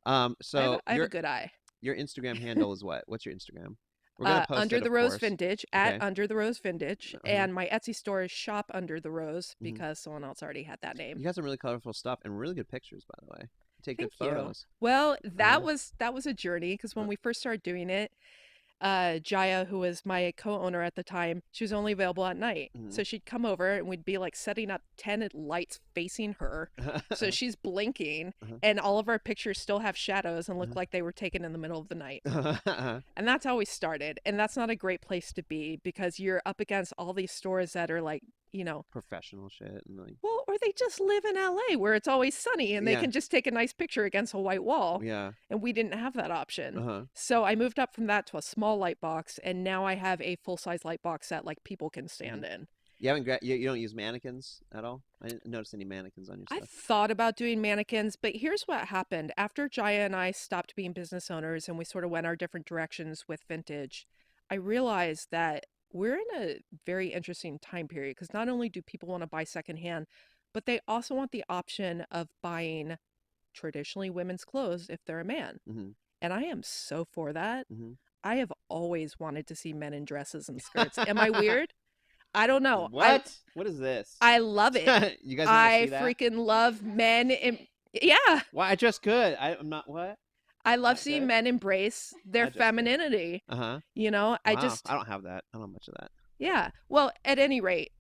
So I have a good eye. your Instagram handle is what? What's your Instagram? We're gonna post Under it, the of Rose course. Vintage Okay. at Under the Rose Vintage, Uh-huh. and my Etsy store is Shop Under the Rose Mhm. because someone else already had that name. You got some really colorful stuff and really good pictures, by the way. You take good Thank you. photos. Well, that Uh-huh. was a journey because when Uh, we first started doing it, Jaya, who was my co-owner at the time, she was only available at night. mhm. So she'd come over and we'd be like setting up 10 lights facing her. So she's blinking Uh-huh. and all of our pictures still have shadows and look Uh-huh. like they were taken in the middle of the night. Uh-huh. And that's how we started. And that's not a great place to be because you're up against all these stores that are like, you know, Professional shit and like. well, or they just live in LA where it's always sunny and they Yeah. can just take a nice picture against a white wall. Yeah. And we didn't have that option. Uh-huh. So I moved up from that to a small light box and now I have a full-size light box that like people can stand in. You don't use mannequins at all? I didn't notice any mannequins on your I stuff. thought about doing mannequins, but here's what happened. After Jaya and I stopped being business owners and we sort of went our different directions with vintage, I realized that we're in a very interesting time period because not only do people want to buy secondhand, but they also want the option of buying traditionally women's clothes if they're a man. Mm-hmm. And I am so for that. Mm-hmm. I have always wanted to see men in dresses and skirts. Am I weird? I don't know. What? What is this? I love it. You guys want to I see that? freaking love men in yeah. Why? I just could. I'm not what? I love Not seeing good? men embrace their I just could. femininity. Uh-huh. You know, I Wow. just I don't have that. I don't have much of that. yeah. Well, at any rate,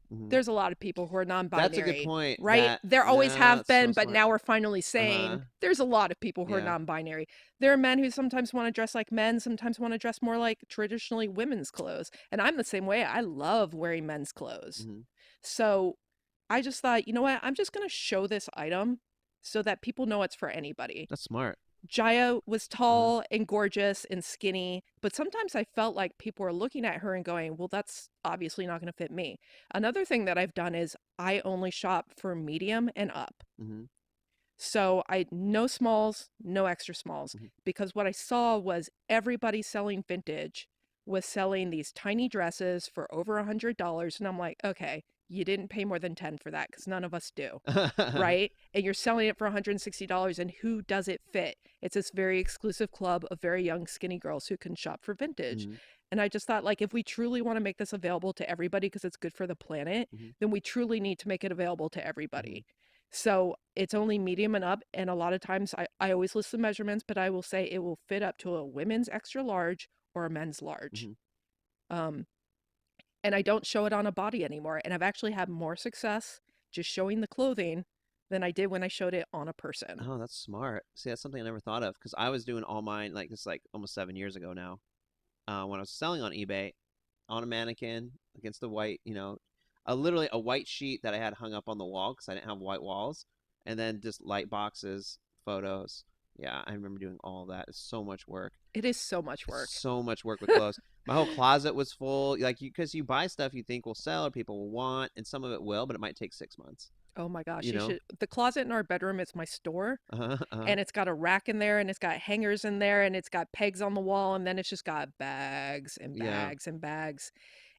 Hmm. there's a lot of people who are That's a good non-binary, point. right? There always No, have that's so been, but smart. now we're finally Uh-huh. saying there's a lot of people who are Yeah. non-binary. There are men who sometimes want to dress like men, sometimes want to dress more like traditionally women's clothes. And I'm the same way. I love wearing men's clothes. Hmm. So I just thought, you know what? I'm just going to show this item so that people know it's for anybody. That's smart. Jaya was Uh-huh. tall and gorgeous and skinny, but sometimes I felt like people were looking at her and going, well, that's obviously not going to fit me. Another thing that I've done is I only shop for medium and up. Hmm. So I no smalls, no extra smalls, Hmm. because what I saw was everybody selling vintage was selling these tiny dresses for over $100, and I'm like, okay, you didn't pay more than 10 for that because none of us do, right? And you're selling it for $160, and who does it fit? It's this very exclusive club of very young skinny girls who can shop for vintage. Hmm. And I just thought, like, if we truly want to make this available to everybody because it's good for the planet, Hmm. then we truly need to make it available to Hmm. everybody. So it's only medium and up. And a lot of times I always list the measurements, but I will say it will fit up to a women's extra large or a men's large. Hmm. Um, and I don't show it on a body anymore. And I've actually had more success just showing the clothing than I did when I showed it on a person. Oh, that's smart. See, that's something I never thought of because I was doing all mine like this like almost 7 years ago now. When I was selling on eBay on a mannequin against the white, literally a white sheet that I had hung up on the wall because I didn't have white walls, and then just light boxes, photos. Yeah, I remember doing all that. It's so much work. It is so much It's work. so much work with clothes. My whole closet was full, like because you buy stuff you think will sell or people will want, and some of it will, but it might take 6 months. Oh my gosh, You you know? should. The closet in our bedroom is my store, Uh huh. and it's got a rack in there, and it's got hangers in there, and it's got pegs on the wall, and then it's just got bags and Yeah. bags and bags.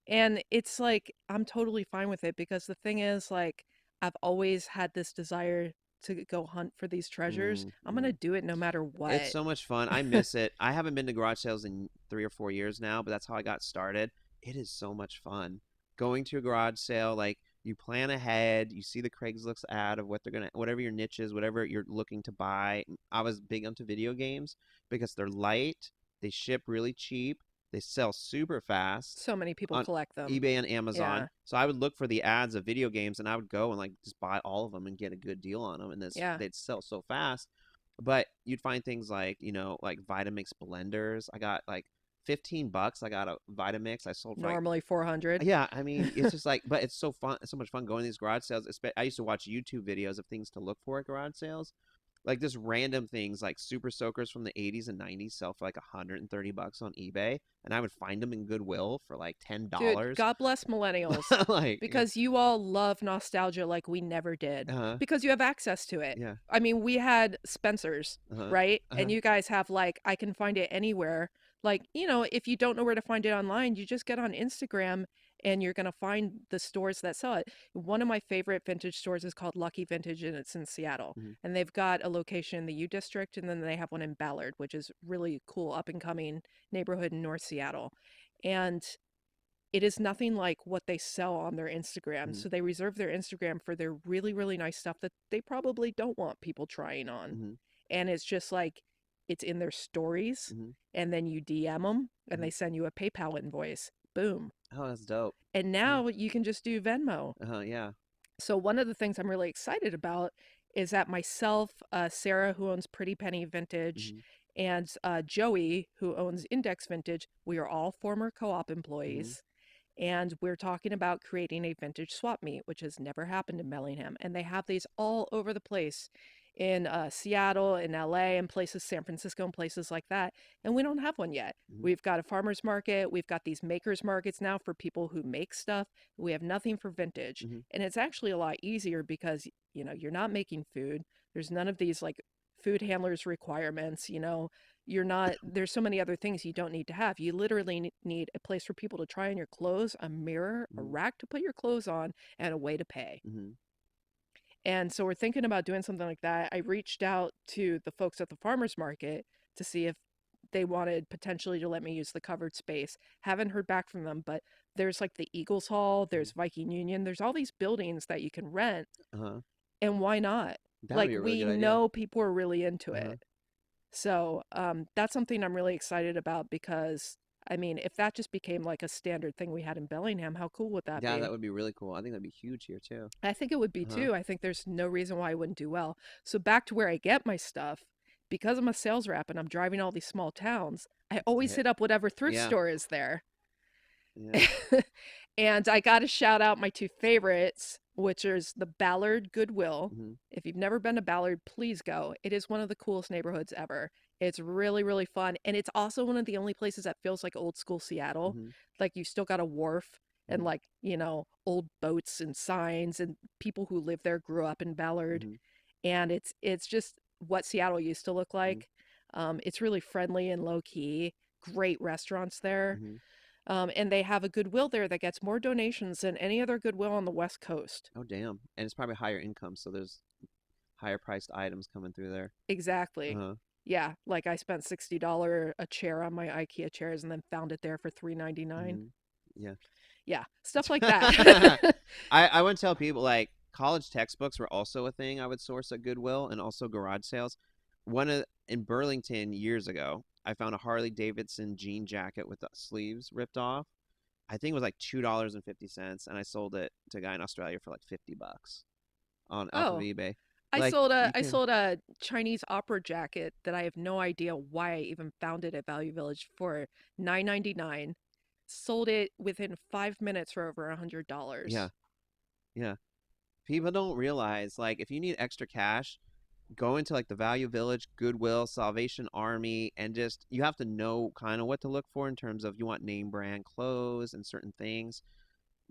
And it's like, I'm totally fine with it because the thing is, like, I've always had this desire to go hunt for these treasures. I'm gonna Mm. do it no matter It's what. so much fun. I miss it. I haven't been to garage sales in 3 or 4 years now, but that's how I got started. It is so much fun. Going to a garage sale, like you plan ahead, you see the Craigslist ad of what they're gonna, whatever your niche is, whatever you're looking to buy. I was big onto video games because they're light, they ship really cheap, they sell super fast So many people on collect them. eBay and Amazon. Yeah, So I would look for the ads of video games and I would go and like just buy all of them and get a good deal on them, and this yeah. they'd sell so fast. But you'd find things like, like Vitamix blenders. I got like $15. I got a Vitamix. I sold for like, Normally 400. yeah, I mean, it's just like, but it's so fun. It's so much fun going to these garage sales. I used to watch YouTube videos of things to look for at garage sales. Like just random things like super soakers from the 80s and 90s sell for like $130 on eBay. And I would find them in Goodwill for like Dude, $10. God bless millennials Like, because you all love nostalgia like we never did uh-huh. because you have access to it. Yeah. I mean, we had Spencer's, Uh-huh. right? Uh-huh. And you guys have like, I can find it anywhere. Like, if you don't know where to find it online, you just get on Instagram and you're going to find the stores that sell it. One of my favorite vintage stores is called Lucky Vintage and it's in Seattle. Mhm. And they've got a location in the U District and then they have one in Ballard, which is really cool up and coming neighborhood in North Seattle. And it is nothing like what they sell on their Instagram. Mhm. So they reserve their Instagram for their really, really nice stuff that they probably don't want people trying on. Mhm. And it's just like, it's in their stories, Mhm. and then you DM them, and Mhm. they send you a PayPal invoice. Boom. Oh, that's dope. And Mhm. now you can just do Venmo. Uh-huh. Yeah. So one of the things I'm really excited about is that myself, Sarah, who owns Pretty Penny Vintage, Mhm. and Joey, who owns Index Vintage, we are all former co-op Mhm. employees. And we're talking about creating a vintage swap meet, which has never happened in Bellingham. And they have these all over the place. in Seattle, in LA, and places, San Francisco, and places like that. And we don't have one yet. Mm-hmm. We've got a farmer's market. We've got these makers markets now for people who make stuff. We have nothing for vintage. Mm-hmm. And it's actually a lot easier because, you're not making food. There's none of these like food handlers requirements, you're not, there's so many other things you don't need to have. You literally need a place for people to try on your clothes, a mirror, a Mm-hmm. rack to put your clothes on, and a way to pay. Mm-hmm. And so we're thinking about doing something like that. I reached out to the folks at the farmers market to see if they wanted potentially to let me use the covered space. Haven't heard back from them, but there's like the Eagles Hall, there's Viking Union, there's all these buildings that you can rent. Uh-huh. And why not? That would Like, be a really we good idea. know people are really into Uh-huh. it. So that's something I'm really excited about because, I mean, if that just became like a standard thing we had in Bellingham, how cool would that Yeah, that be? would be really cool. I think that'd be huge here too. I think it would be Uh-huh. too. I think there's no reason why I wouldn't do well. So back to where I get my stuff, because I'm a sales rep and I'm driving all these small towns, I always Hit. hit up whatever thrift Yeah. store is there. Yeah. And I got to shout out my two favorites, which is the Ballard Goodwill. Mm-hmm. If you've never been to Ballard, please go. It is one of the coolest neighborhoods ever. It's really, really fun. And it's also one of the only places that feels like old school Seattle. Mm-hmm. Like, you still got a wharf and, Mm-hmm. like, old boats and signs, and people who live there grew up in Ballard. Mm-hmm. And it's just what Seattle used to look Mm-hmm. like. It's really friendly and low key. Great restaurants there. Mm-hmm. And they have a Goodwill there that gets more donations than any other Goodwill on the West Coast. Oh, damn. And it's probably higher income, so there's higher priced items coming through there. Exactly. Uh-huh. Yeah, like I spent $60 a chair on my IKEA chairs and then found it there for $3.99. Mm-hmm. Yeah. Yeah, stuff like that. I would tell people like college textbooks were also a thing I would source at Goodwill and also garage sales. In Burlington years ago, I found a Harley Davidson jean jacket with the sleeves ripped off. I think it was like $2.50, and I sold it to a guy in Australia for like $50 on off of Oh, eBay. I Like sold a you I can, sold a Chinese opera jacket that I have no idea why I even found it at Value Village for $9.99. Sold it within 5 minutes for over yeah, $100. yeah. People don't realize like if you need extra cash, go into like the Value Village, Goodwill, Salvation Army, and just you have to know kind of what to look for in terms of you want name brand clothes and certain things.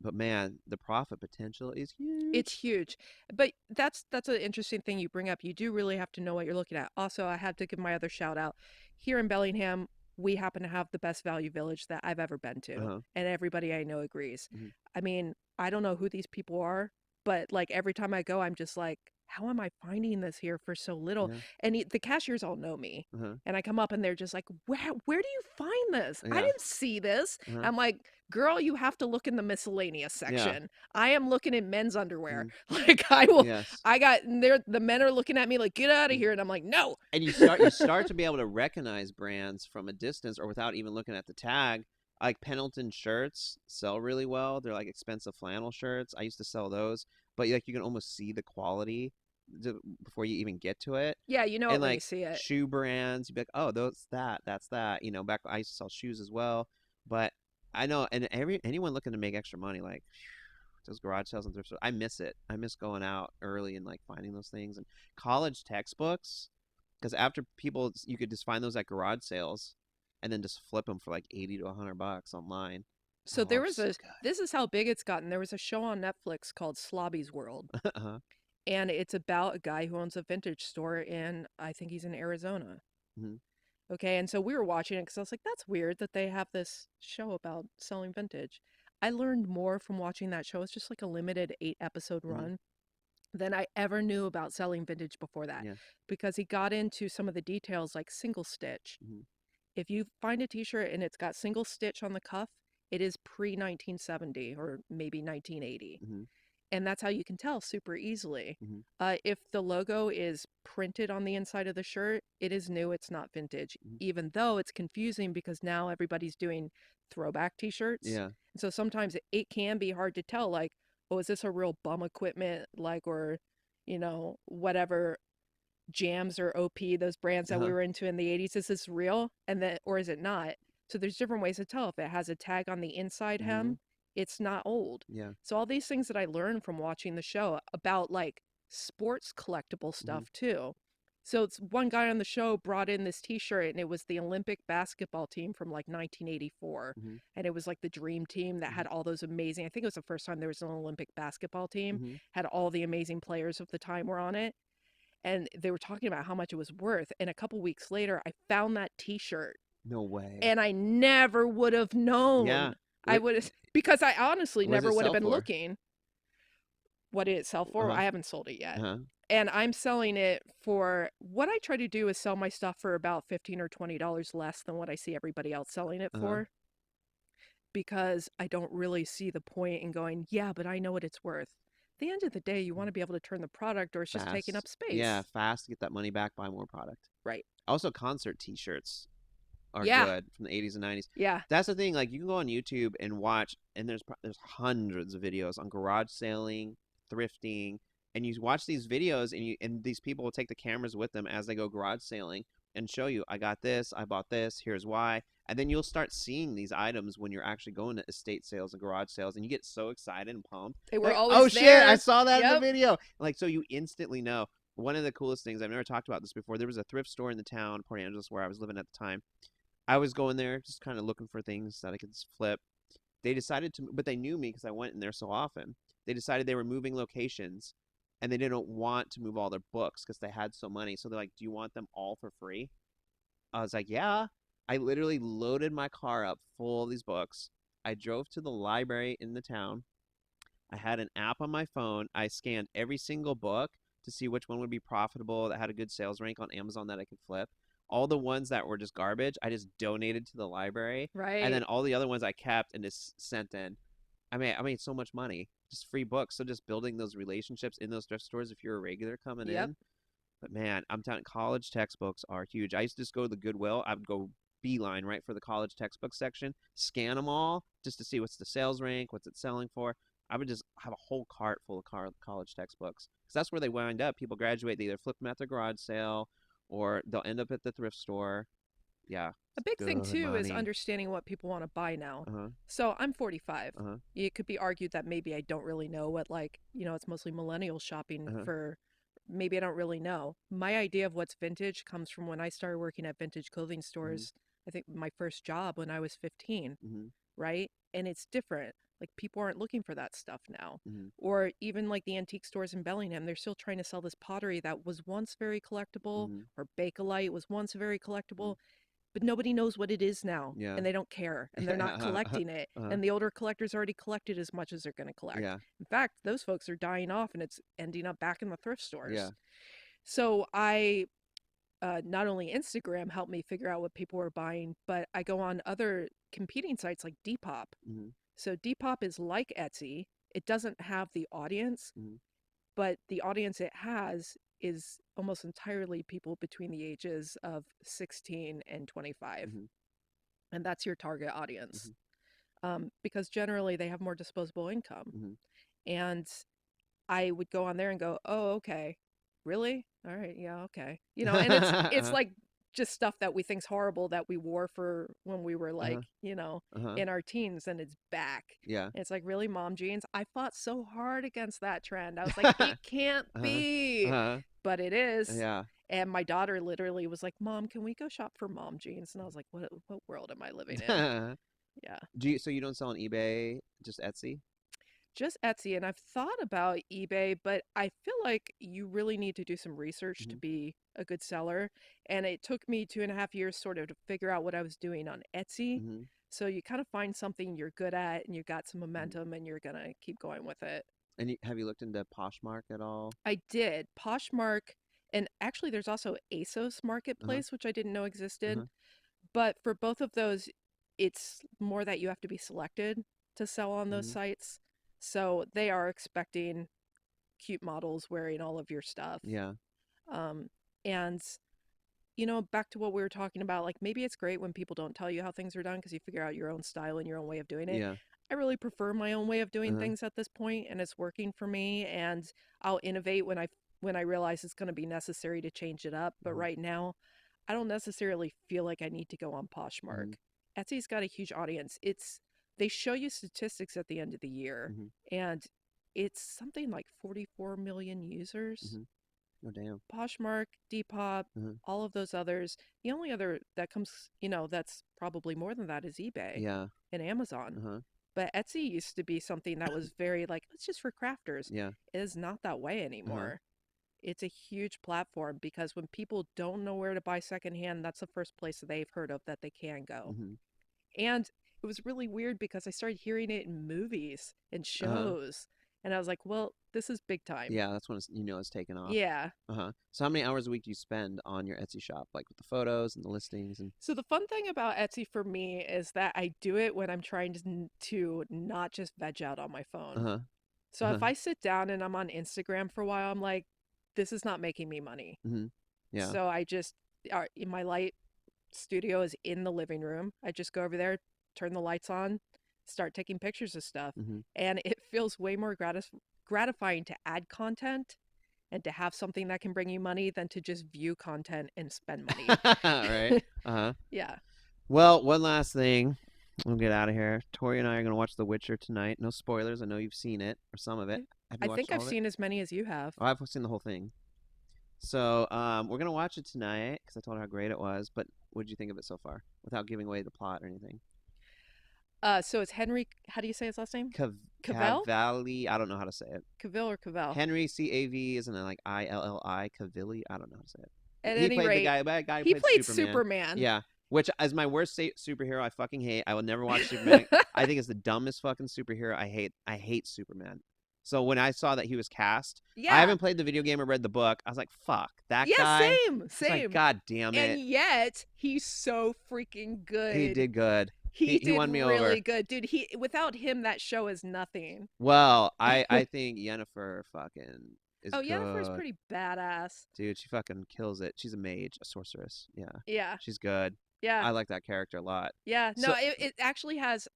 But man, the profit potential is It's huge. huge. But that's an interesting thing you bring up. You do really have to know what you're looking at. Also, I had to give my other shout out. Here in Bellingham, we happen to have the best Value Village that I've ever been to, Uh-huh. and everybody I know agrees. Hmm. I mean, I don't know who these people are, but like every time I go, I'm just like, how am I finding this here for so little? Yeah. And the cashiers all know me. Uh-huh. And I come up and they're just like, where do you find this? I Yeah. didn't see this. Uh-huh. I'm like, girl, you have to look in the miscellaneous Yeah. section. I am looking in men's underwear. Mhm. Like, I will, Yes. I got, the men are looking at me like, get out of Mhm. here. And I'm like, no. And you start to be able to recognize brands from a distance or without even looking at the tag. Like Pendleton shirts sell really well. They're like expensive flannel shirts. I used to sell those, but like you can almost see the quality before you even get to it. Yeah, you know it And when you like see it. shoe brands, you'd be like, oh, that's that. Back I used to sell shoes as well. But I know, and anyone looking to make extra money, like those garage sales and thrift stores, I miss it. I miss going out early and like finding those things. And college textbooks, because after people, you could just find those at garage sales, and then just flip them for like 80 to $100 online. So Oh, there was so a, this is how big it's gotten. There was a show on Netflix called Slobby's World, good. Uh-huh. and it's about a guy who owns a vintage store in, I think he's in Arizona. Hmm. Okay, and so we were watching it because I was like, that's weird that they have this show about selling vintage. I learned more from watching that show. It's just like a limited 8 episode Hmm. run than I ever knew about selling vintage before that, Yeah. because he got into some of the details like single stitch. Hmm. If you find a t-shirt and it's got single stitch on the cuff, it is pre 1970 or maybe 1980. Hmm. And that's how you can tell super easily. Hmm. If the logo is printed on the inside of the shirt, it is new, it's not vintage, Hmm. even though it's confusing because now everybody's doing throwback t-shirts. Yeah. And so sometimes it can be hard to tell, like, oh, is this a real bum equipment, like, or, whatever jams or OP, those brands that we Uh-huh. were into in the 80s, is this real? And then, or is it not? So there's different ways to tell. If it has a tag on the inside Hmm. hem, it's not old. Yeah. So all these things that I learned from watching the show about like sports collectible stuff too. So it's one guy on the show brought in this T-shirt, and it was the Olympic basketball team from like 1984, and it was like the dream team that had all those amazing. I think it was the first time there was an Olympic basketball team. Had all the amazing players of the time were on it, and they were talking about how much it was worth. And a couple weeks later, I found that T-shirt, No way. and I never would have known. Yeah. I would have, because I honestly What does never it would have sell been for? looking. What did it sell for? I haven't sold it yet. And I'm selling it for, what I try to do is sell my stuff for about $15 or $20 less than what I see everybody else selling it for. Because I don't really see the point in going, yeah, but I know what it's worth. At the end of the day, you want to be able to turn the product, or it's just taking up space. Yeah, fast to get that money back, buy more product. Right. Also, concert T-shirts are Yeah. good from the 80s and 90s. Yeah. That's the thing. Like, you can go on YouTube and watch, and there's hundreds of videos on garage selling, thrifting, and you watch these videos, and these people will take the cameras with them as they go garage sailing and show you, I got this, I bought this, here's why. And then you'll start seeing these items when you're actually going to estate sales and garage sales, and you get so excited and pumped. They were like, always oh there. shit, I saw that in the video. Like, so you instantly know. One of the coolest things, I've never talked about this before, there was a thrift store in the town, Port Angeles, where I was living at the time. I was going there just kind of looking for things that I could flip. They decided to, but they knew me because I went in there so often. They decided they were moving locations, and they didn't want to move all their books because they had so many. So they're like, do you want them all for free? I was like, yeah. I literally loaded my car up full of these books. I drove to the library in the town. I had an app on my phone. I scanned every single book to see which one would be profitable, that had a good sales rank on Amazon that I could flip. All the ones that were just garbage, I just donated to the library. Right. And then all the other ones I kept and just sent in. I made so much money. Just free books. So just building those relationships in those thrift stores if you're a regular coming in. But man, I'm telling you, college textbooks are huge. I used to just go to the Goodwill. I would go beeline right for the college textbook section, scan them all just to see what's the sales rank, what's it selling for. I would just have a whole cart full of college textbooks because that's where they wind up. People graduate, they either flip them at the garage sale or they'll end up at the thrift store. Yeah. A big thing too is money. Understanding what people want to buy now. So I'm 45. It could be argued that maybe I don't really know what, like, it's mostly millennial shopping for. Maybe I don't really know. My idea of what's vintage comes from when I started working at vintage clothing stores. I think my first job when I was 15, right? And it's different. Like, people aren't looking for that stuff now. Or even like the antique stores in Bellingham, they're still trying to sell this pottery that was once very collectible, or Bakelite was once very collectible, but nobody knows what it is now. Yeah. And they don't care, and they're not collecting it. And the older collectors already collected as much as they're going to collect. Yeah. In fact, those folks are dying off, and it's ending up back in the thrift stores. Yeah. So I not only Instagram helped me figure out what people were buying, but I go on other competing sites like Depop. So Depop is like Etsy. It doesn't have the audience, but the audience it has is almost entirely people between the ages of 16 and 25. And that's your target audience. Because generally they have more disposable income. And I would go on there and go, oh, okay. Really? All right. Yeah. Okay. And it's like just stuff that we think's horrible that we wore for when we were like, in our teens, and it's back. Yeah. And it's like, really, mom jeans? I fought so hard against that trend. I was like, it can't be, but it is. Yeah. And my daughter literally was like, Mom, can we go shop for mom jeans? And I was like, what world am I living in? Yeah. So you don't sell on eBay, just Etsy? Just Etsy. And I've thought about eBay, but I feel like you really need to do some research to be a good seller. And it took me 2.5 years sort of to figure out what I was doing on Etsy. So you kind of find something you're good at and you got some momentum and you're going to keep going with it. And have you looked into Poshmark at all? I did. Poshmark, and actually there's also ASOS Marketplace, which I didn't know existed. But for both of those, it's more that you have to be selected to sell on those sites. So they are expecting cute models wearing all of your stuff. Yeah. And, back to what we were talking about, like, maybe it's great when people don't tell you how things are done because you figure out your own style and your own way of doing it. Yeah. I really prefer my own way of doing things at this point, and it's working for me. And I'll innovate when I realize it's going to be necessary to change it up. But right now, I don't necessarily feel like I need to go on Poshmark. Etsy's got a huge audience. They show you statistics at the end of the year, and it's something like 44 million users. Oh, damn. Poshmark, Depop, all of those others. The only other that comes, that's probably more than that is eBay Yeah. and Amazon. But Etsy used to be something that was very like, it's just for crafters. Yeah. It is not that way anymore. It's a huge platform because when people don't know where to buy secondhand, that's the first place that they've heard of that they can go. And it was really weird because I started hearing it in movies and shows. And I was like, well, this is big time. Yeah, that's when it's taken off. Yeah. So how many hours a week do you spend on your Etsy shop, like with the photos and the listings? And So the fun thing about Etsy for me is that I do it when I'm trying to not just veg out on my phone. So if I sit down and I'm on Instagram for a while, I'm like, this is not making me money. Yeah. So I just, my light studio is in the living room. I just go over there, turn the lights on, start taking pictures of stuff. And it feels way more gratifying to add content and to have something that can bring you money than to just view content and spend money. Right. Yeah. Well, one last thing. We'll get out of here. Tori and I are going to watch The Witcher tonight. No spoilers. I know you've seen it or some of it. I think I've seen as many as you have. Oh, I've seen the whole thing. So we're going to watch it tonight because I told her how great it was. But what did you think of it so far without giving away the plot or anything? So it's Henry, how do you say his last name? Cavill? I don't know how to say it. Cavill or Cavell? Henry, C-A-V, isn't it like I-L-L-I, Cavilli? I don't know how to say it. At he any played rate, the guy who he played Superman. Yeah, which is my worst superhero. I fucking hate. I will never watch Superman. I think it's the dumbest fucking superhero. I hate Superman. So when I saw that he was cast, I haven't played the video game or read the book. I was like, fuck, that guy. Same. Like, God damn it. And yet, he's so freaking good. He did good. He did won me really over. good. Dude, without him, that show is nothing. Well, I think Yennefer fucking is good. Yennefer's pretty badass. Dude, she fucking kills it. She's a mage, a sorceress. Yeah. Yeah. She's good. Yeah. I like that character a lot. Yeah. No, it actually has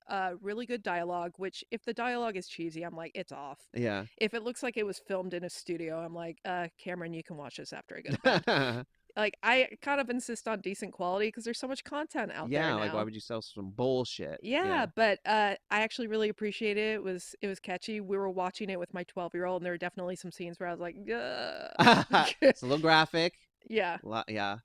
really good dialogue, which if the dialogue is cheesy, I'm like, it's off. Yeah. If it looks like it was filmed in a studio, I'm like, Cameron, you can watch this after I go to bed. Like, I kind of insist on decent quality because there's so much content out there now. Yeah, like, why would you sell some bullshit? Yeah, but I actually really appreciate it. It was catchy. We were watching it with my 12-year-old, and there were definitely some scenes where I was like, it's a little graphic. Yeah. Yeah.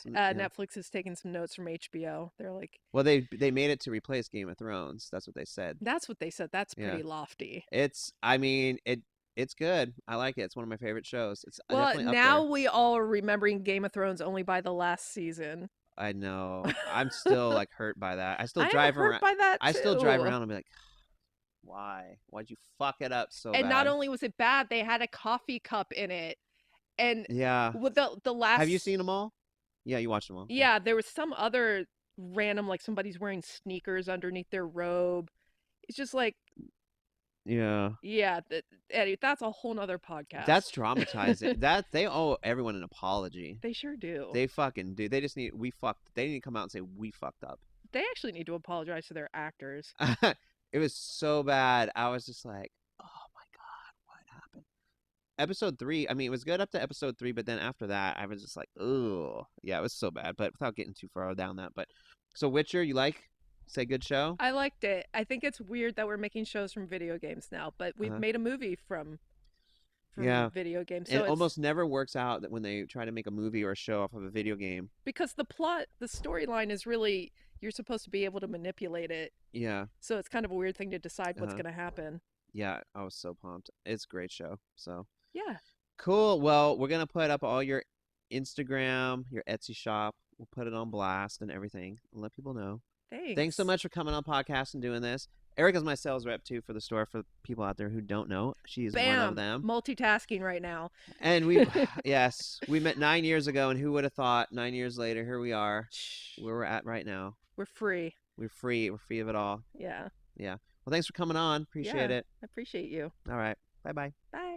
Netflix is taking some notes from HBO. They're like, well, they made it to replace Game of Thrones. That's what they said. That's what they said. That's pretty lofty. It's good. I like it. It's one of my favorite shows. It's well, definitely now up there. We all are remembering Game of Thrones only by the last season. I know. I'm still like hurt by that. I still drive around. Hurt by that too. I still drive around and be like, why? Why'd you fuck it up so bad? And not only was it bad, they had a coffee cup in it. And with the last. Have you seen them all? Yeah, you watched them all. Yeah, there was some other random, like somebody's wearing sneakers underneath their robe. It's just like. Yeah. Yeah, Eddie, that's a whole nother podcast. That's traumatizing. That they owe everyone an apology. They sure do. They fucking do. They just need they need to come out and say we fucked up. They actually need to apologize to their actors. It was so bad. I was just like, oh my god, what happened? Episode 3, I mean, it was good up to episode 3, but then after that, I was just like, oh, yeah, it was so bad. But without getting too far down that, so Witcher, you like? Say good show? I liked it. I think it's weird that we're making shows from video games now, but we've made a movie from video games. So it almost never works out that when they try to make a movie or a show off of a video game. Because the storyline is really, you're supposed to be able to manipulate it. Yeah. So it's kind of a weird thing to decide what's going to happen. Yeah, I was so pumped. It's a great show. So yeah. Cool. Well, we're going to put up all your Instagram, your Etsy shop. We'll put it on blast and everything. And let people know. Thanks so much for coming on podcast and doing this. Erica's my sales rep too for the store. For people out there who don't know, she's one of them. Multitasking right now. And we met 9 years ago, and who would have thought 9 years later, here we are, where we're at right now. We're free. We're free. We're free of it all. Yeah. Yeah. Well, thanks for coming on. Appreciate it. I appreciate you. All right. Bye-bye. Bye.